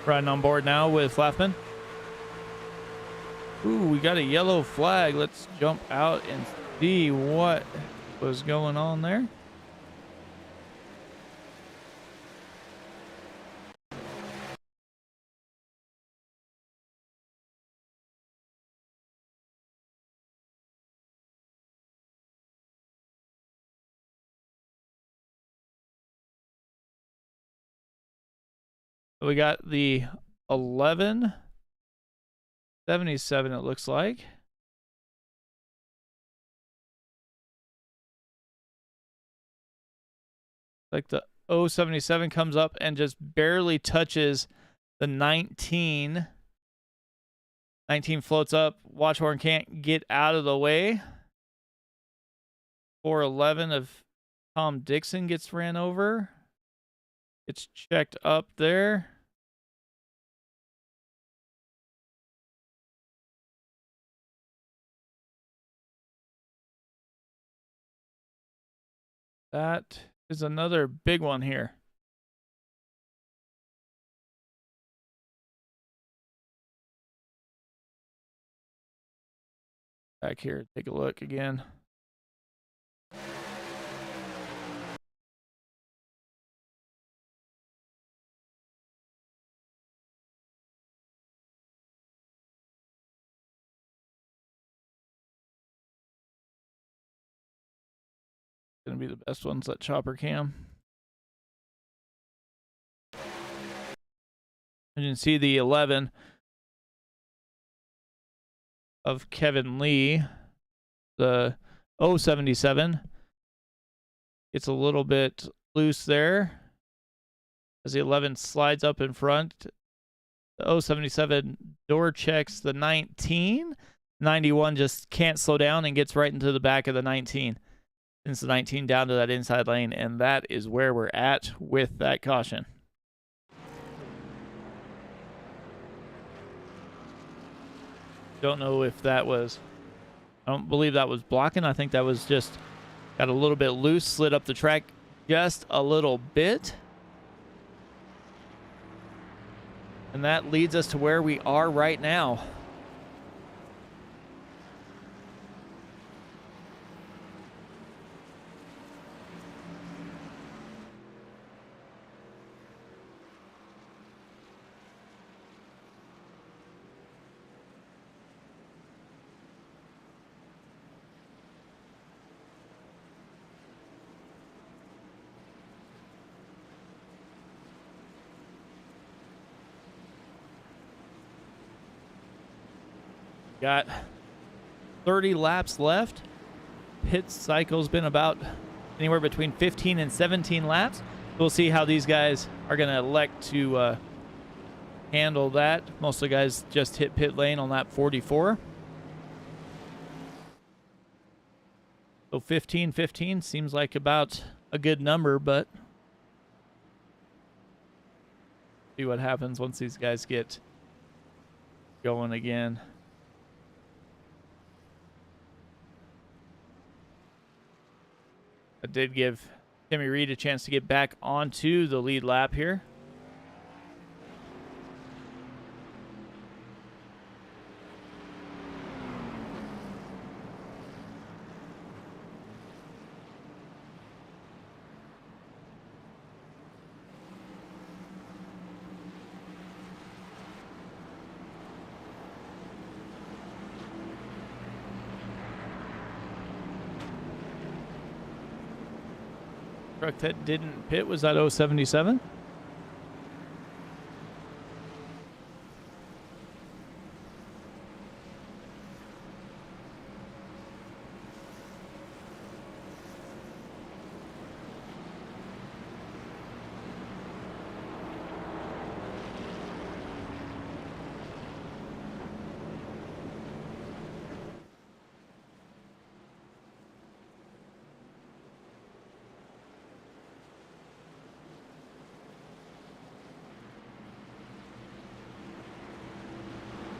Riding on board now with Laufman. Ooh, we got a yellow flag. Let's jump out and see what was going on there. We got the 1177, it looks like. Like the 077 comes up and just barely touches the 19. 19 floats up. Watchhorn can't get out of the way. 411 of Tom Dixon gets ran over. It's checked up there. That is another big one here. Back here, take a look again. Gonna be the best ones, that chopper cam. And you can see the 11 of Kevin Lee. The 077 gets a little bit loose there as the 11 slides up in front. The 077 door checks the 19. 91 just can't slow down and gets right into the back of the 19. Sends the 19 down to that inside lane, and that is where we're at with that caution. Don't know if that was, I don't believe that was blocking. I think that was just got a little bit loose, slid up the track just a little bit. And that leads us to where we are right now. Got 30 laps left. Pit cycle's been about anywhere between 15 and 17 laps. We'll see how these guys are going to elect to handle that. Most of the guys just hit pit lane on lap 44. So 15 seems like about a good number, but see what happens once these guys get going again. That did give Timmy Reed a chance to get back onto the lead lap here. Truck that didn't pit was that 077.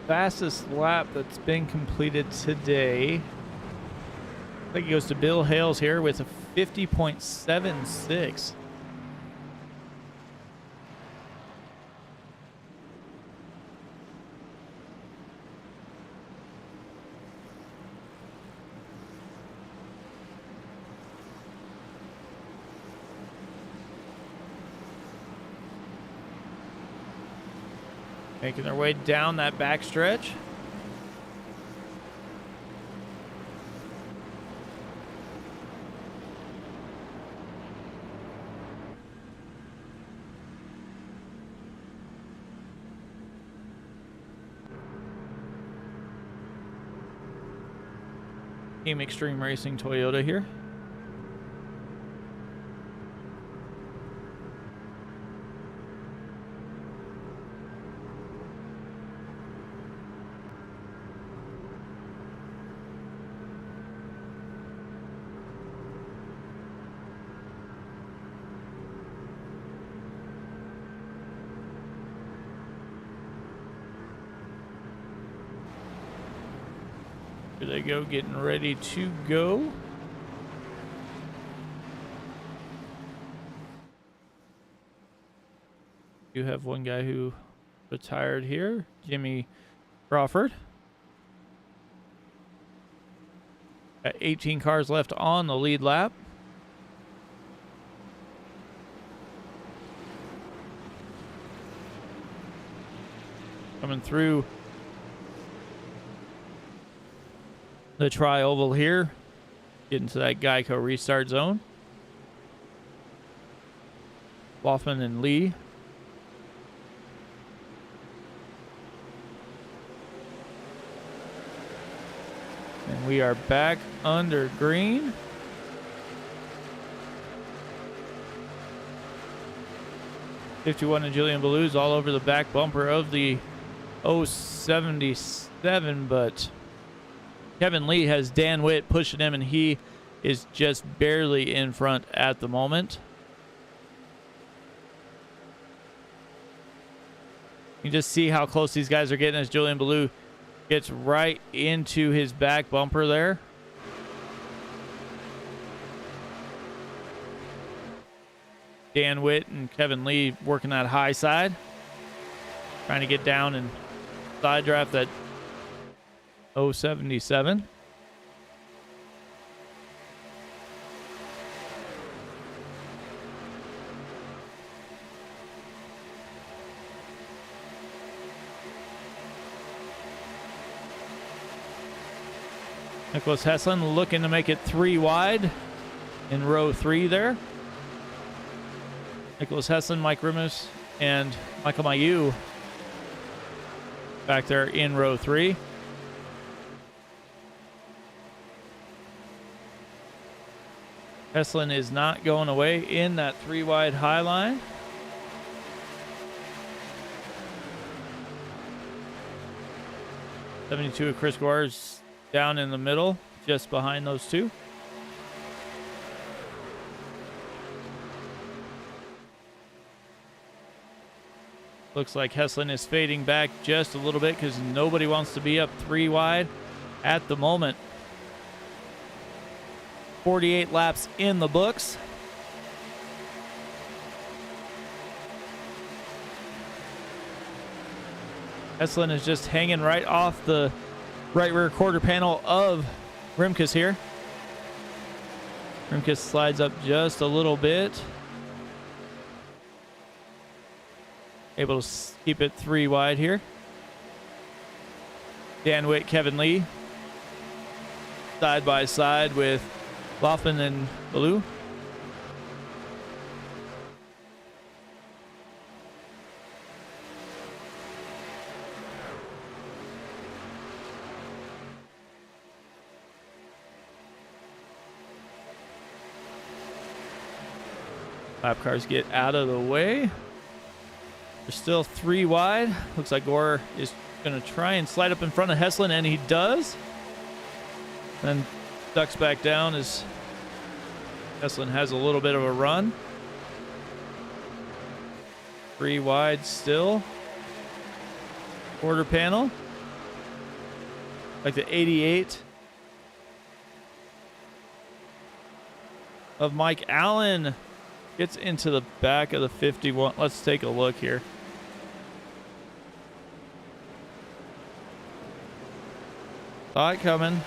Fastest lap that's been completed today. I think it goes to Bill Hales here with a 50.76. Making their way down that back stretch. Team Extreme Racing Toyota here. Here they go, getting ready to go. You have one guy who retired here, Jimmy Crawford. Got 18 cars left on the lead lap. Coming through the tri-oval here, getting to that Geico restart zone. Wolfman and Lee. And we are back under green. '51 and Julian Ballou's all over the back bumper of the 077, but Kevin Lee has Dan Witt pushing him, and he is just barely in front at the moment. You just see how close these guys are getting as Julian Ballou gets right into his back bumper there. Dan Witt and Kevin Lee working that high side, trying to get down and side draft that 077. Nicholas Heslin looking to make it 3 wide in row 3 there. Nicholas Heslin, Mike Rimus, and Michael Mayu back there in row 3. Heslin is not going away in that 3 wide high line. '72 of Chris Gore's down in the middle, just behind those two. Looks like Heslin is fading back just a little bit because nobody wants to be up 3 wide at the moment. 48 laps in the books. Heslin is just hanging right off the right rear quarter panel of Rimkus here. Rimkus slides up just a little bit. Able to keep it 3 wide here. Dan Witt, Kevin Lee, side by side with Laughlin and Ballou. Lap cars get out of the way. They're still 3 wide. Looks like Gore is going to try and slide up in front of Heslin, and he does. Then ducks back down as Heslin has a little bit of a run. 3 wide still. Quarter panel. Like the 88 of Mike Allen gets into the back of the 51. Let's take a look here. Saw it coming.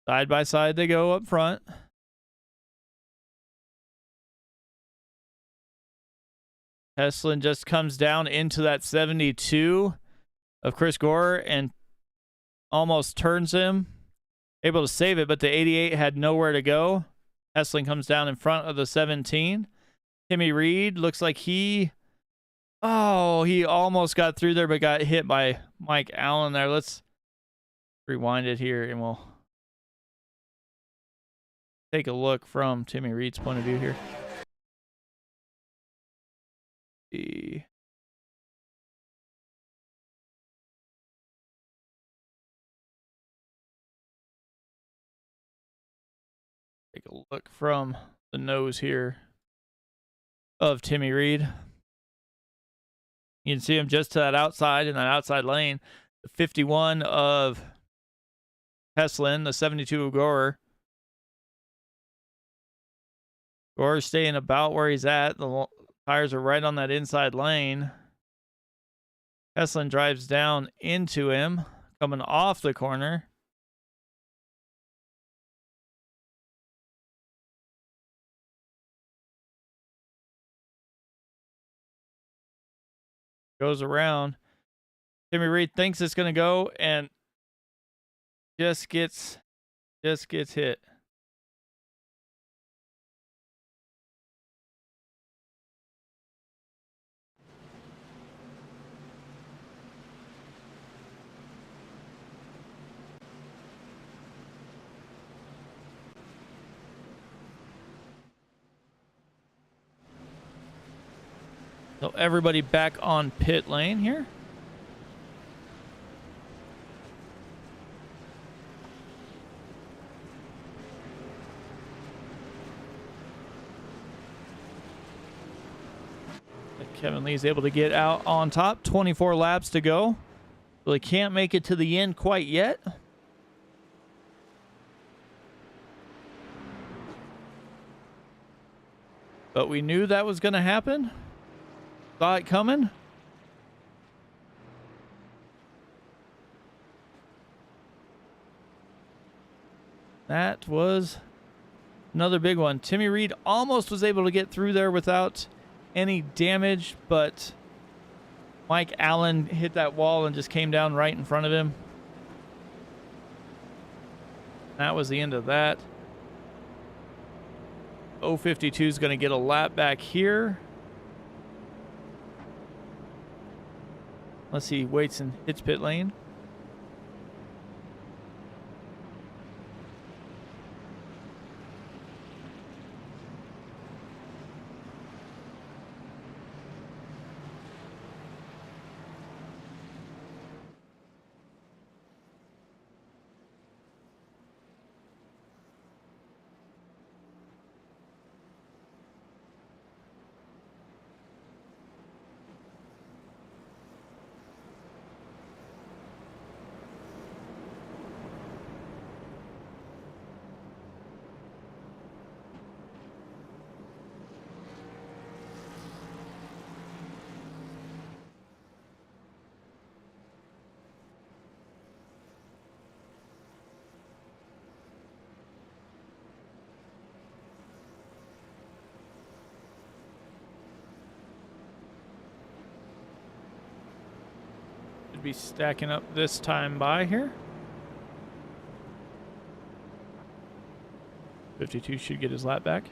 Side by side they go up front. Heslin just comes down into that 72 of Chris Gore and almost turns him. Able to save it, but the 88 had nowhere to go. Heslin comes down in front of the 17. Timmy Reed looks like he almost got through there, but got hit by Mike Allen there. Let's rewind it here and we'll take a look from Timmy Reed's point of view here. Take a look from the nose here of Timmy Reed. You can see him just to that outside, in that outside lane. The 51 of Heslin, the 72 of Gorer. Gorer's staying about where he's at. The tires are right on that inside lane. Heslin drives down into him, coming off the corner. Goes around. Timmy Reed thinks it's going to go and just gets hit. So everybody back on pit lane here. Kevin Lee's able to get out on top. 24 laps to go. Really can't make it to the end quite yet. But we knew that was going to happen. Saw it coming. That was another big one. Timmy Reed almost was able to get through there without any damage, but Mike Allen hit that wall and just came down right in front of him. That was the end of that. 052 is going to get a lap back here. Unless he waits and hits pit lane. Be stacking up this time by here. 52 should get his lap back.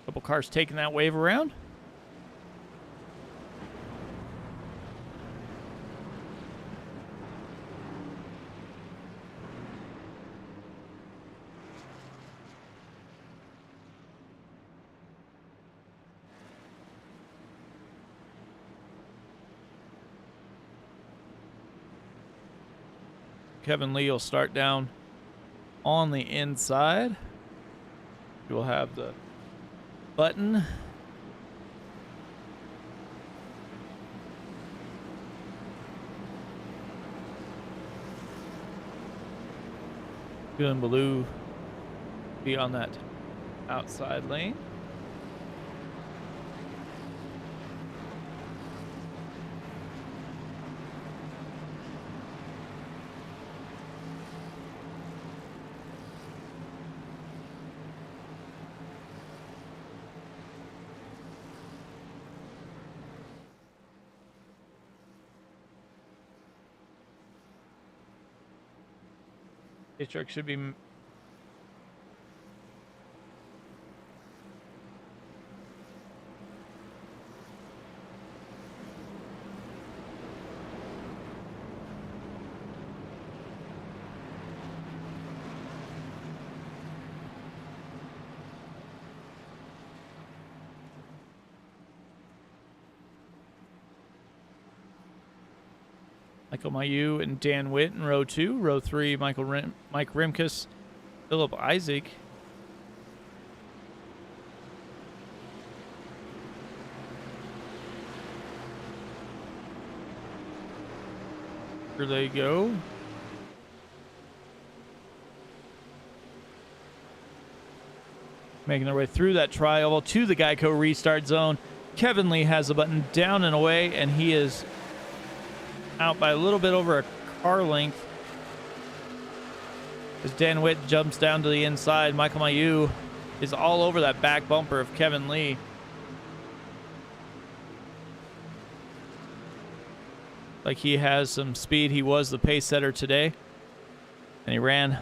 Couple cars taking that wave around. Kevin Lee will start down on the inside. You will have the button. Blue and blue be on that outside lane. This truck should be Michael Mayu and Dan Witt in row 2. Row 3, Mike Rimkus, Philip Isaac. Here they go. Making their way through that tri-oval to the Geico restart zone. Kevin Lee has the button down and away, and he is out by a little bit over a car length. As Dan Witt jumps down to the inside, Michael Mayu is all over that back bumper of Kevin Lee. Like he has some speed. He was the pace setter today, and he ran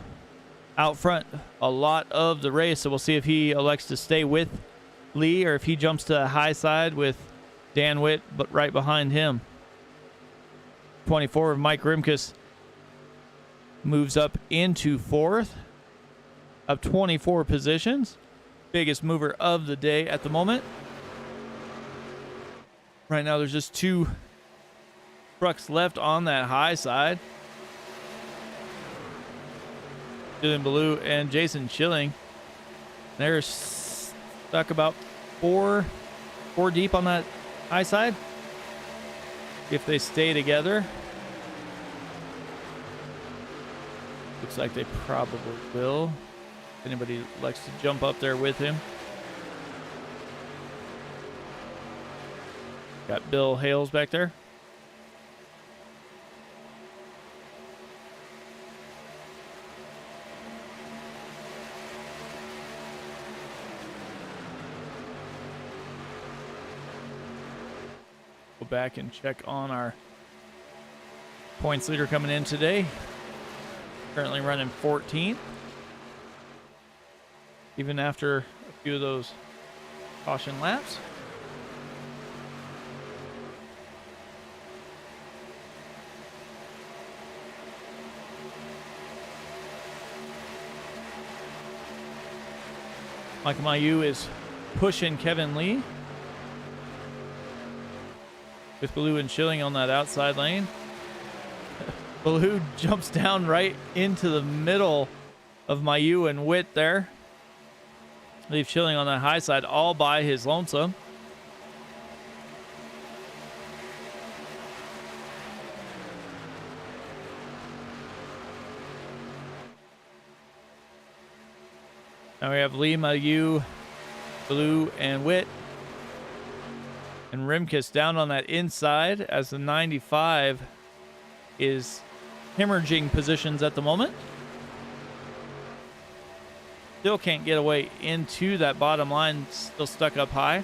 out front a lot of the race. So we'll see if he elects to stay with Lee or if he jumps to the high side with Dan Witt, but right behind him. 24 of Mike Rimkus moves up into 4th, up 24 positions. Biggest mover of the day at the moment. Right now there's just 2 trucks left on that high side. Dylan Ballou and Jason Schilling. They're stuck about four deep on that high side. If they stay together, looks like they probably will. If anybody likes to jump up there with him. Got Bill Hales back there. Go back and check on our points leader coming in today. Currently running 14th. Even after a few of those caution laps. Michael Mayu is pushing Kevin Lee, with Ballou and Schilling on that outside lane. Ballou jumps down right into the middle of Mayu and Witt there. Leave Schilling on that high side all by his lonesome. Now we have Lee, Mayu, Ballou, and Witt. And Rimkus down on that inside as the 95 is hemorrhaging positions at the moment. Still can't get away into that bottom line, still stuck up high.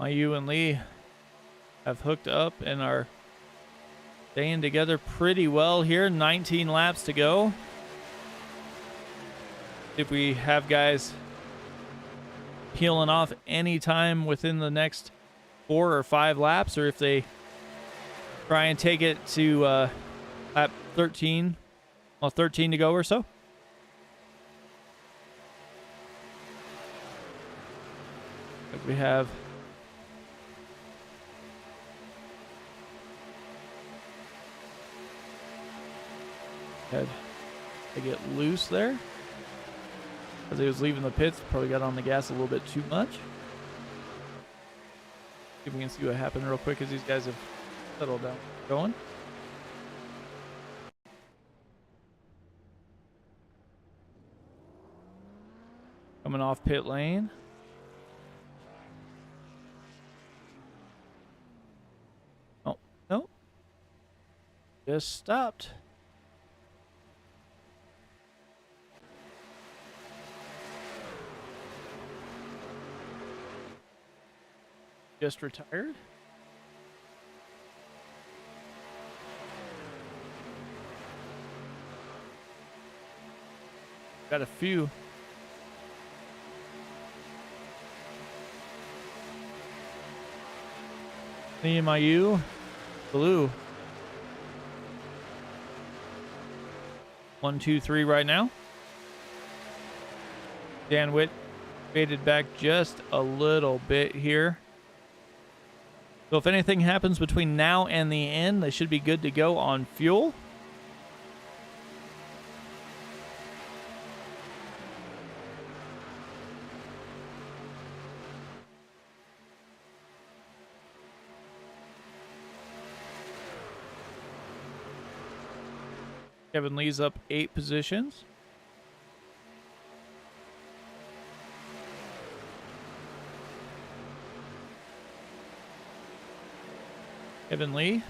Mayu and Lee have hooked up and are staying together pretty well here. 19 laps to go. If we have guys peeling off any time within the next 4 or 5 laps, or if they try and take it to lap 13, well, 13 to go or so. But we have had to get loose there as he was leaving the pits. Probably got on the gas a little bit too much. See if we can see what happened real quick as these guys have settled down. Going. Coming off pit lane. Oh, no. Just stopped. Just retired. Got a few. CMIU, blue. 1, 2, 3 right now. Dan Witt faded back just a little bit here. So if anything happens between now and the end, they should be good to go on fuel. Kevin Lee's up 8 positions. Kevin Lee.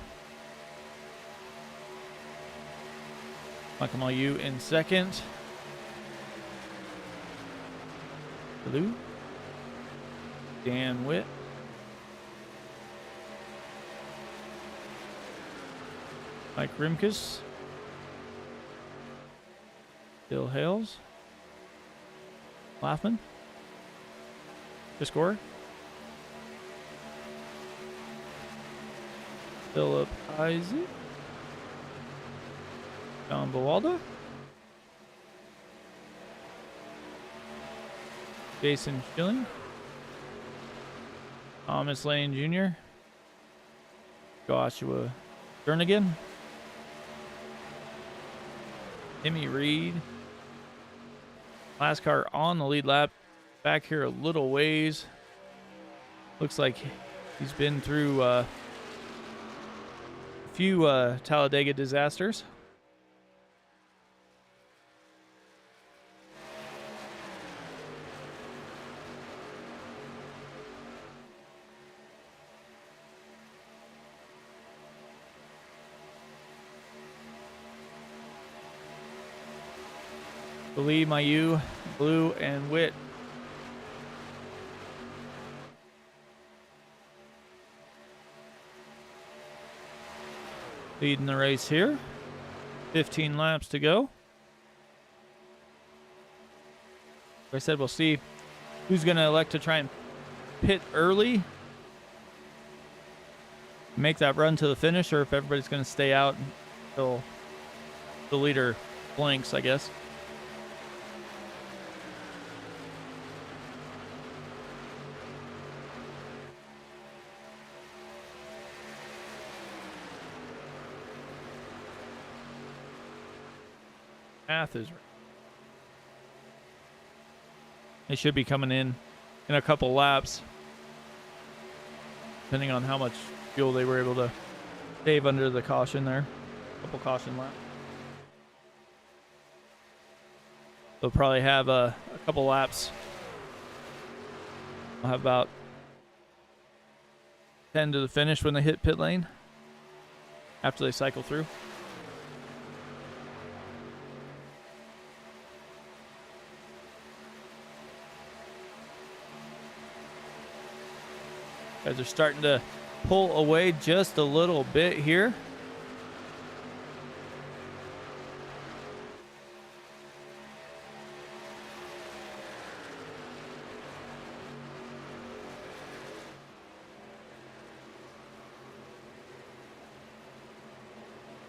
Michael Mayu in second. Blue. Dan Witt. Mike Rimkus. Bill Hales. Laughman. The score. Philip Isaac. John Bawalda. Jason Schilling. Thomas Lane Jr. Joshua Jernigan. Timmy Reed. Last car on the lead lap. Back here a little ways. Looks like he's been through a few Talladega disasters. Lee, Mayu, Blue, and Witt. Leading the race here. 15 laps to go. Like I said, we'll see who's going to elect to try and pit early. Make that run to the finish, or if everybody's going to stay out until the leader blinks, I guess. Math is right. They should be coming in a couple laps, depending on how much fuel they were able to save under the caution there. Couple caution laps. They'll probably have a couple laps. I'll have about 10 to the finish when they hit pit lane after they cycle through. Guys are starting to pull away just a little bit here.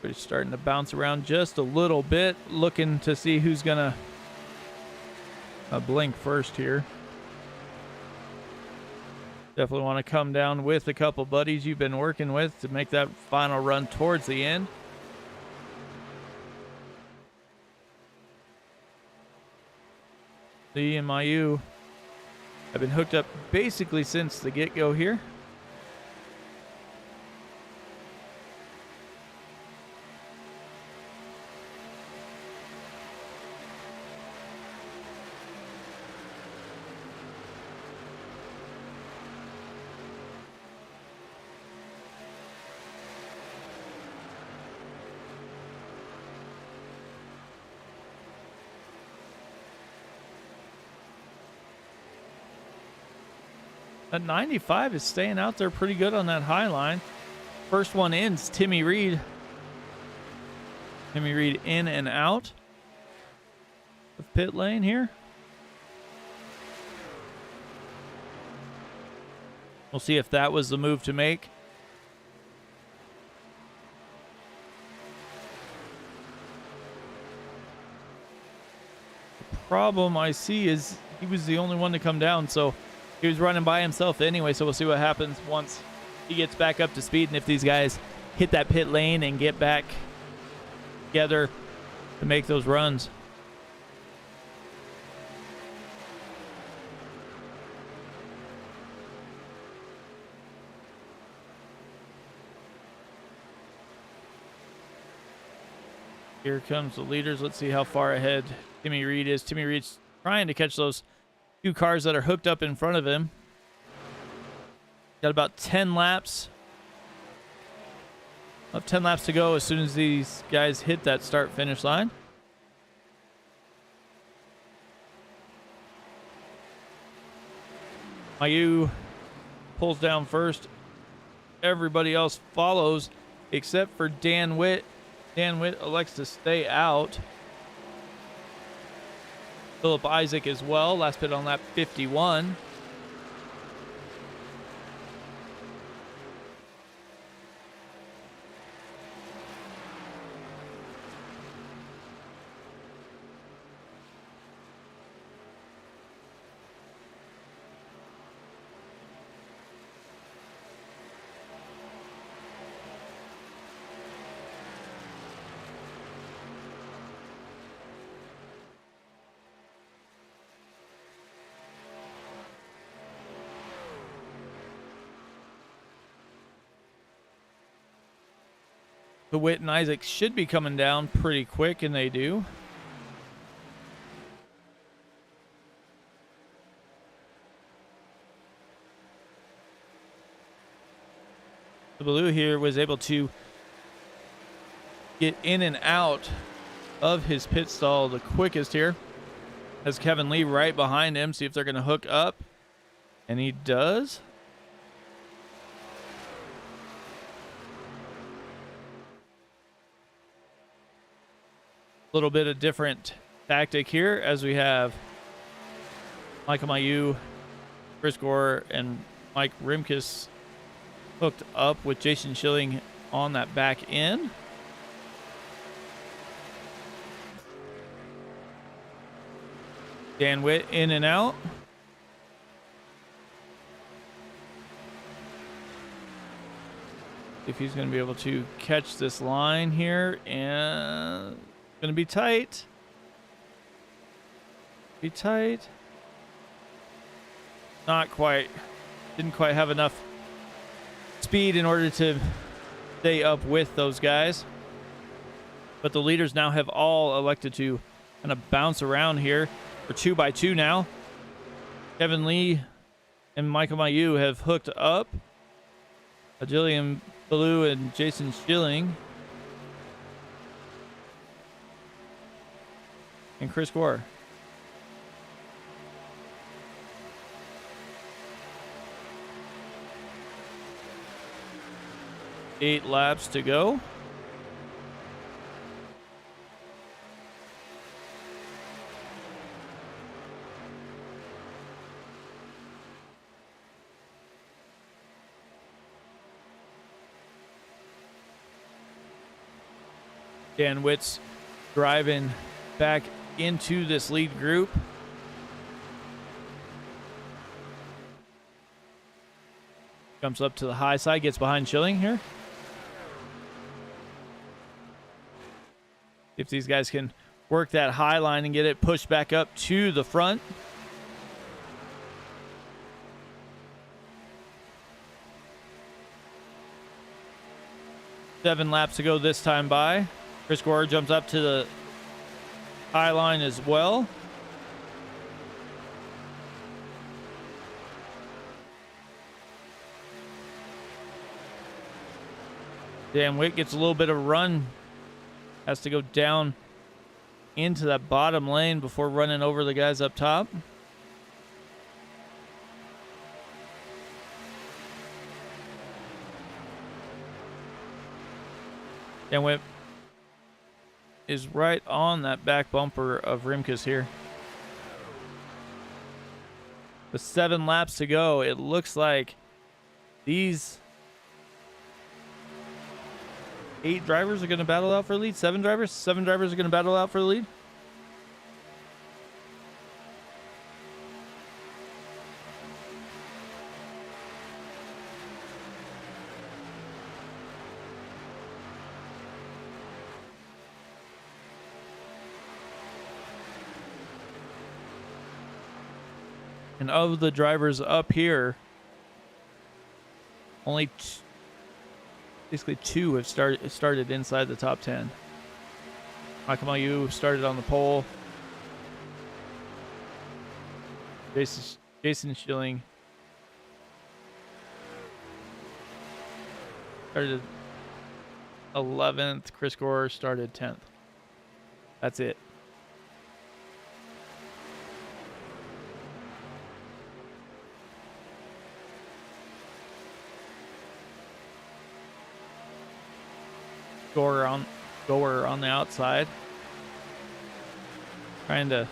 We're starting to bounce around just a little bit, looking to see who's gonna blink first here. Definitely want to come down with a couple buddies you've been working with to make that final run towards the end. Lee and Mayu have been hooked up basically since the get-go here. That 95 is staying out there pretty good on that high line. First one in's Timmy Reed. Timmy Reed in and out of pit lane here. We'll see if that was the move to make. problem I see is he was the only one to come down, so he was running by himself anyway, so we'll see what happens once he gets back up to speed and if these guys hit that pit lane and get back together to make those runs. Here comes the leaders. Let's see how far ahead Timmy Reed is. Timmy Reed's trying to catch those two cars that are hooked up in front of him. Got about 10 laps. About 10 laps to go as soon as these guys hit that start-finish line. Mayu pulls down first. Everybody else follows except for Dan Witt. Dan Witt elects to stay out. Philip Isaac as well. Last pit on lap 51. The Witt and Isaac should be coming down pretty quick, and they do. The Blue here was able to get in and out of his pit stall the quickest here. Has Kevin Lee right behind him. See if they're going to hook up. And he does. Little bit of different tactic here as we have Michael Mayu, Chris Gore, and Mike Rimkus hooked up with Jason Schilling on that back end. Dan Witt in and out. If he's going to be able to catch this line here, and going to be tight. Be tight. Not quite. Didn't quite have enough speed in order to stay up with those guys. But the leaders now have all elected to kind of bounce around here. We're 2x2 now. Kevin Lee and Michael Mayu have hooked up. Jillian Ballou and Jason Schilling. And Chris Gore. Eight laps to go. Dan Witt's driving back into this lead group. Jumps up to the high side, gets behind Schilling here. If these guys can work that high line and get it pushed back up to the front. Seven laps to go this time by. Chris Gore jumps up to the high line as well. Dan Witt gets a little bit of a run. Has to go down into that bottom lane before running over the guys up top. Dan Witt is right on that back bumper of Rimkus here. With 7 laps to go, it looks like these 8 drivers are going to battle out for the lead. 7 drivers? 7 drivers are going to battle out for the lead. And of the drivers up here, only basically 2 have started inside the top 10. Michael Mayu started on the pole. Jason Schilling started 11th. Chris Gore started 10th. That's it. Gore on the outside, trying to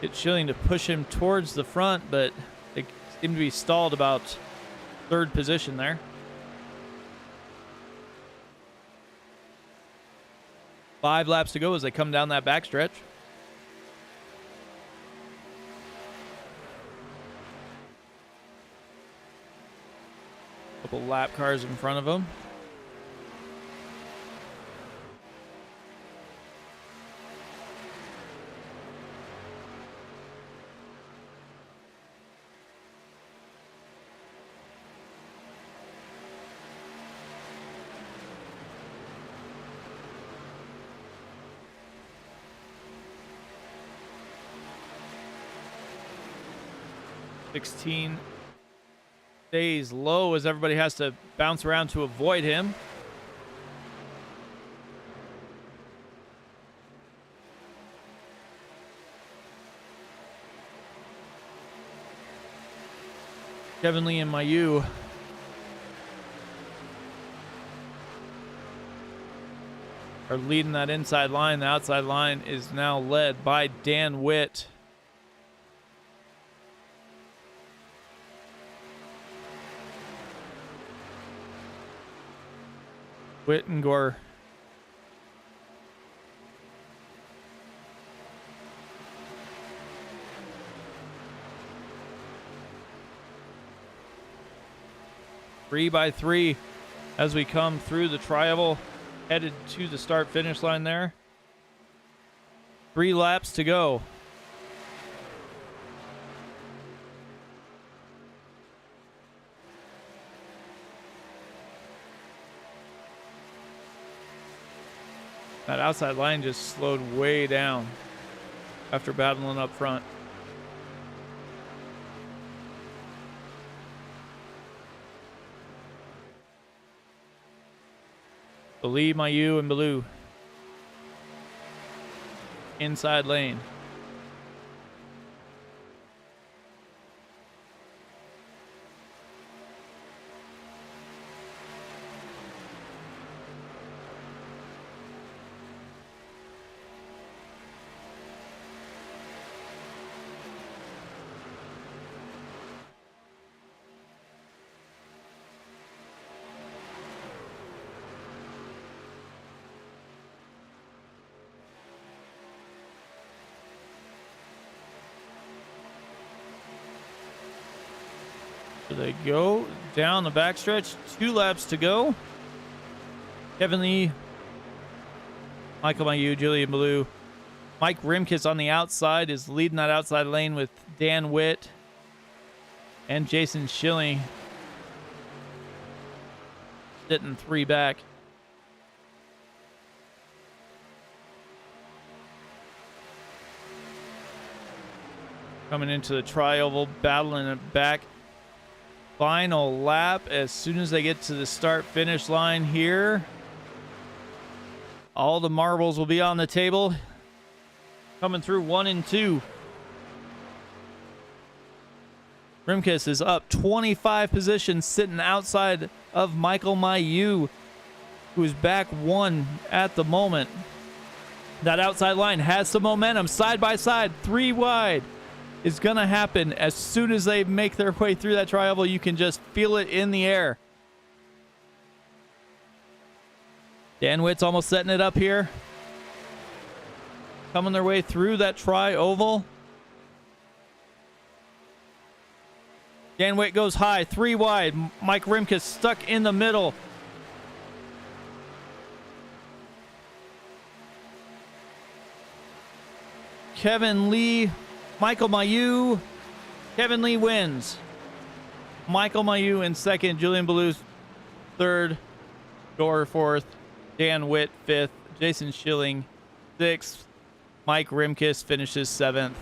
get Schilling to push him towards the front, but they seem to be stalled about 3rd position there. Five laps to go as they come down that backstretch. Couple lap cars in front of them. Stays low as everybody has to bounce around to avoid him. Kevin Lee and Mayu are leading that inside line. The outside line is now led by Dan Witt. Whittengore three by 3 as we come through the tri-oval, headed to the start finish line there. 3 laps to go. That outside line just slowed way down after battling up front. Lee, Mayu, and Baloo. Inside lane. So they go down the backstretch. 2 laps to go. Kevin Lee, Michael Mayu, Julian Ballou. Mike Rimkus on the outside is leading that outside lane with Dan Witt and Jason Schilling sitting 3 back. Coming into the tri-oval, battling it back. Final lap as soon as they get to the start finish line here. All the marbles will be on the table. Coming through 1 and 2. Rimkus is up 25 positions, sitting outside of Michael Mayu, who is back 1 at the moment. That outside line has some momentum. Side by side, 3 wide. Is going to happen as soon as they make their way through that tri-oval. You can just feel it in the air. Dan Witt's almost setting it up here. Coming their way through that tri-oval. Dan Witt goes high, 3 wide. Mike Rimkus stuck in the middle. Kevin Lee Michael Mayu, Kevin Lee wins. Michael Mayu in second, Julian Ballou third, Door fourth, Dan Witt fifth, Jason Schilling sixth, Mike Rimkus finishes seventh.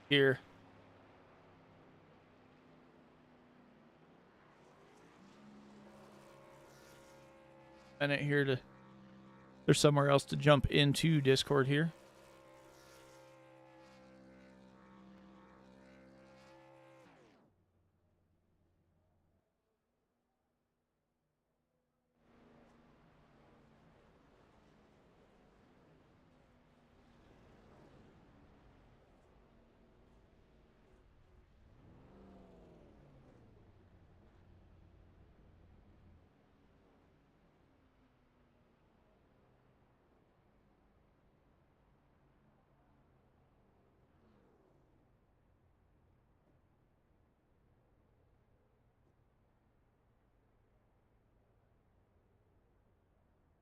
Here. Minute here to, there's somewhere else to jump into Discord here.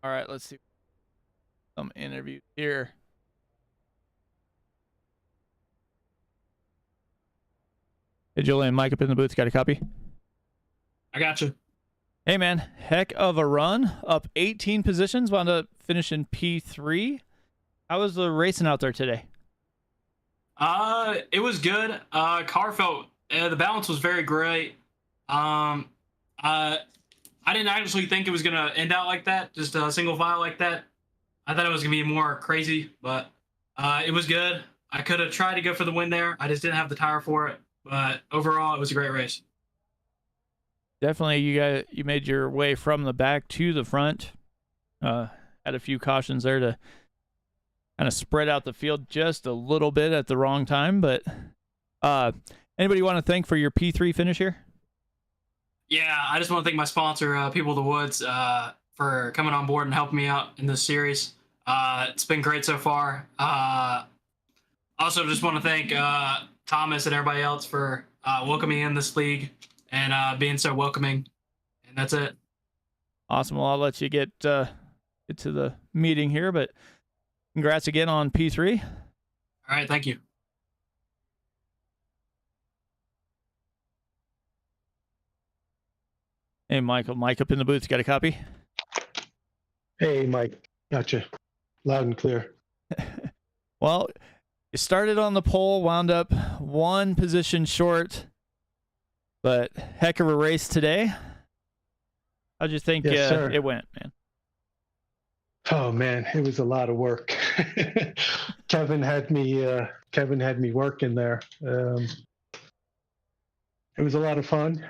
All right, let's see some interviews here. Hey, Julian, Mike up in the booth. Got a copy? I got you. Hey, man, heck of a run. Up 18 positions, wound up finishing P3. How was the racing out there today? It was good. Car felt the balance was very great. I didn't actually think it was gonna end out like that, just a single file like that. I thought it was gonna be more crazy, but it was good. I could have tried to go for the win there. I just didn't have the tire for it. But overall, it was a great race. Definitely, you made your way from the back to the front. Had a few cautions there to kind of spread out the field just a little bit at the wrong time. But anybody you want to thank for your P3 finish here? Yeah, I just want to thank my sponsor, People of the Woods, for coming on board and helping me out in this series. It's been great so far. Also, just want to thank Thomas and everybody else for welcoming me in this league and being so welcoming. And that's it. Awesome. Well, I'll let you get to the meeting here, but congrats again on P3. All right, thank you. Hey, Michael. Mike up in the booth. You got a copy? Hey, Mike. Gotcha. Loud and clear. Well, you started on the pole, wound up one position short, but heck of a race today. How'd you think it went, man? Oh man, it was a lot of work. Kevin had me working there. It was a lot of fun.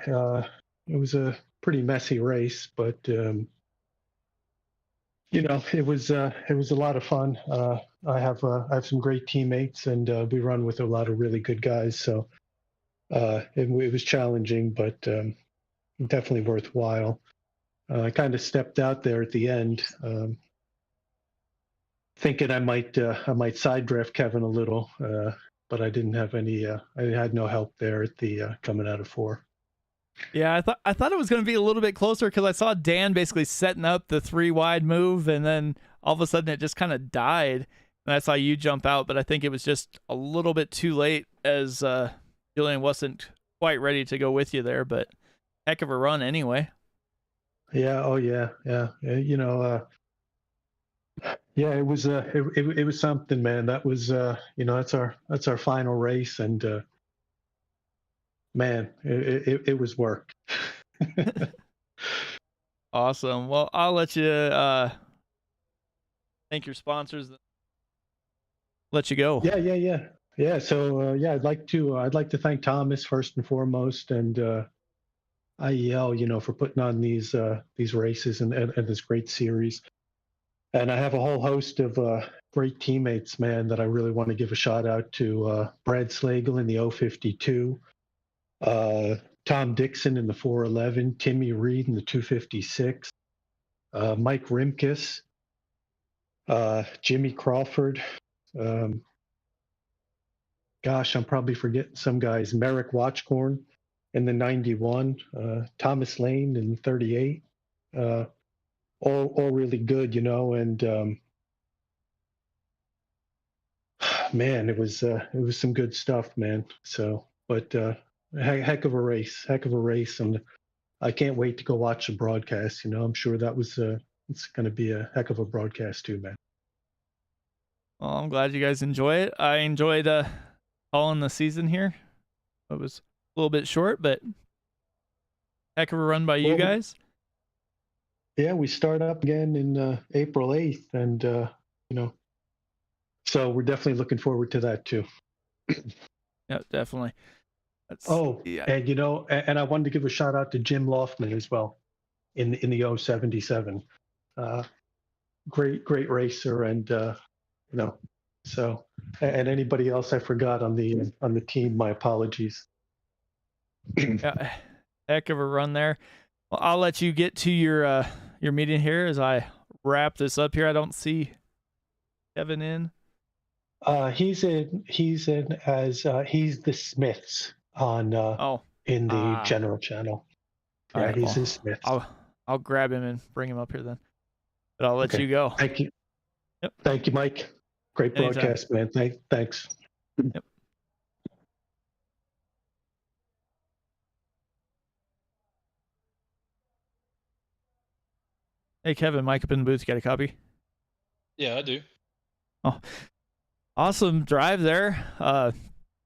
It was a pretty messy race, but it was a lot of fun. I have some great teammates, and we run with a lot of really good guys. So it was challenging, but definitely worthwhile. I kind of stepped out there at the end, thinking I might side draft Kevin a little, but I didn't have any. I had no help there at the coming out of 4. Yeah, I thought it was going to be a little bit closer because I saw Dan basically setting up the 3 wide move, and then all of a sudden it just kind of died, and I saw you jump out, but I think it was just a little bit too late as Julian wasn't quite ready to go with you there, but heck of a run anyway. Yeah. Oh yeah. Yeah. It was it was something, man. That was that's our final race, and man, it was work. Awesome. Well, I'll let you thank your sponsors. Let you go. Yeah. So I'd like to thank Thomas first and foremost, and IEL, for putting on these races and this great series. And I have a whole host of great teammates, man, that I really want to give a shout out to. Brad Slagle in the 052, Tom Dixon in the 411, Timmy Reed in the 256, Mike Rimkus, Jimmy Crawford. Gosh, I'm probably forgetting some guys. Merrick Watchcorn in the 91, Thomas Lane in 38. All really good, you know. And man, it was some good stuff, man. So, but heck of a race, and I can't wait to go watch the broadcast. You know, I'm sure that was it's going to be a heck of a broadcast too, man. Well, I'm glad you guys enjoy it. I enjoyed calling the season here. It was a little bit short, but heck of a run by you guys. Yeah, we start up again in April 8th, and you know, so we're definitely looking forward to that too. Yeah, definitely. Yeah. And you know, and I wanted to give a shout out to Jim Loftman as well in the 077. Great racer, and you know, so, and anybody else I forgot on the team, my apologies. Yeah, heck of a run there. Well, I'll let you get to your meeting here as I wrap this up here. I don't see Kevin in. He's in as he's the Smiths on in the general channel. Yeah, right, he's in Smiths. I'll grab him and bring him up here then. But I'll let you go. Thank you. Yep. Thank you, Mike. Great broadcast, man. Thanks. Yep. Hey, Kevin, Mike up in the booth. You got a copy? Yeah, I do. Oh, awesome drive there.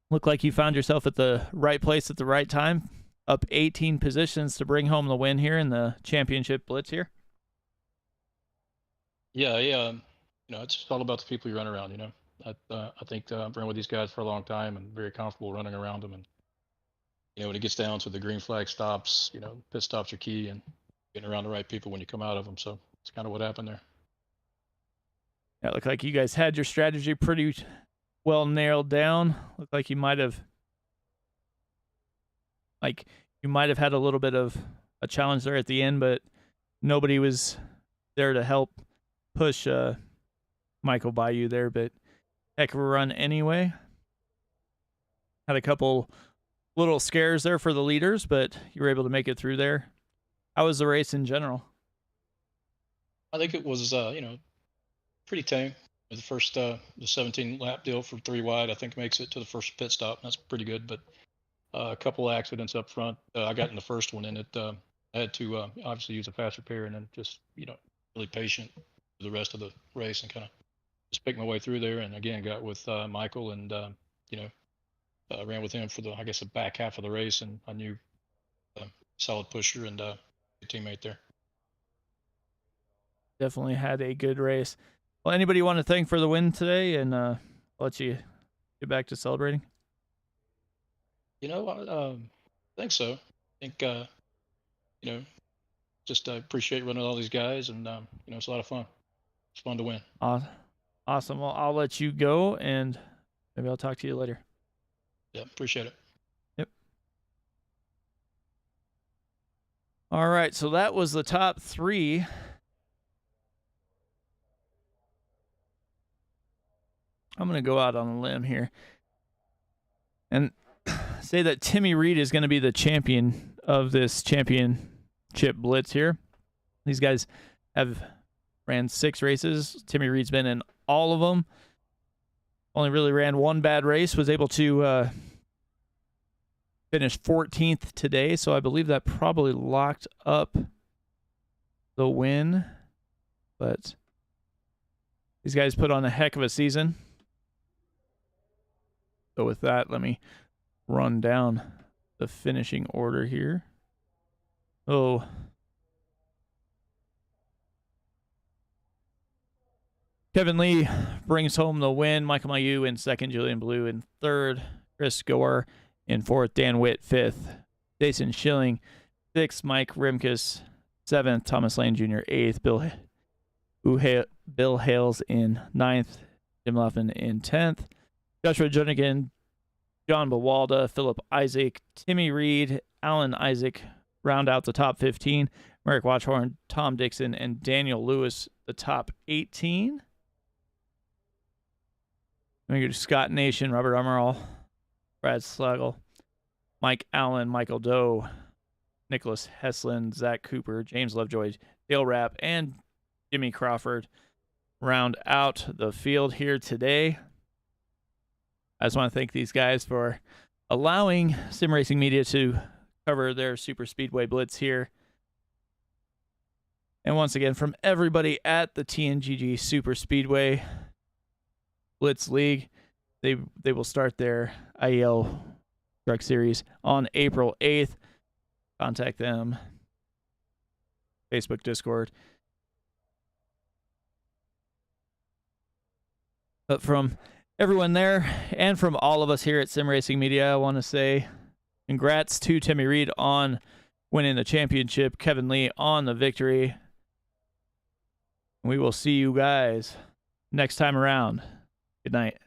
Looked like you found yourself at the right place at the right time. Up 18 positions to bring home the win here in the championship Blitz here. Yeah. You know, it's all about the people you run around. You know, I think I've run with these guys for a long time and very comfortable running around them. And you know, when it gets down to the green flag stops, you know, pit stops are key, and getting around the right people when you come out of them. So it's kind of what happened there. Yeah, it looked like you guys had your strategy pretty well nailed down. Looked like you might have had a little bit of a challenge there at the end, but nobody was there to help push Michael by you there. But heck of a run anyway. Had a couple little scares there for the leaders, but you were able to make it through there. How was the race in general? I think it was, you know, pretty tame. The first, the 17 lap deal for 3 wide, I think makes it to the first pit stop. That's pretty good, but a couple of accidents up front. I got in the first one, and I had to obviously use a fast repair, and then just, you know, really patient for the rest of the race and kind of just pick my way through there. And again, got with Michael, and you know, ran with him for the, I guess, the back half of the race, and I knew solid pusher and good teammate there. Definitely had a good race. Well, anybody you want to thank for the win today, and I'll let you get back to celebrating? You know, I think so. I think, you know, just appreciate running with all these guys, and, you know, it's a lot of fun. It's fun to win. Awesome. Well, I'll let you go, and maybe I'll talk to you later. Yeah, appreciate it. Yep. All right, so that was the top 3. I'm going to go out on a limb here and say that Timmy Reed is going to be the champion of this championship Blitz here. These guys have ran 6 races. Timmy Reed's been in all of them. Only really ran 1 bad race, was able to finish 14th today, so I believe that probably locked up the win. But these guys put on a heck of a season. So with that, let me run down the finishing order here. Oh, Kevin Lee brings home the win. Michael Mayu in 2nd, Julian Blue in 3rd, Chris Goer in 4th, Dan Witt 5th, Jason Schilling 6th, Mike Rimkus 7th, Thomas Lane Jr. 8th, Bill Bill Hales in 9th, Jim Luffin in 10th, Joshua Junigan, John Bawalda, Philip Isaac, Timmy Reed, Alan Isaac round out the top 15. Merrick Watchhorn, Tom Dixon, and Daniel Lewis, the top 18. We go to Scott Nation, Robert Armerall, Brad Slagle, Mike Allen, Michael Doe, Nicholas Heslin, Zach Cooper, James Lovejoy, Dale Rapp, and Jimmy Crawford round out the field here today. I just want to thank these guys for allowing Sim Racing Media to cover their Super Speedway Blitz here. And once again, from everybody at the TNGG Super Speedway Blitz League, they will start their IEL Truck Series on April 8th. Contact them. Facebook, Discord. But from everyone there and from all of us here at Sim Racing Media, I want to say congrats to Timmy Reed on winning the championship, Kevin Lee on the victory. We will see you guys next time around. Good night.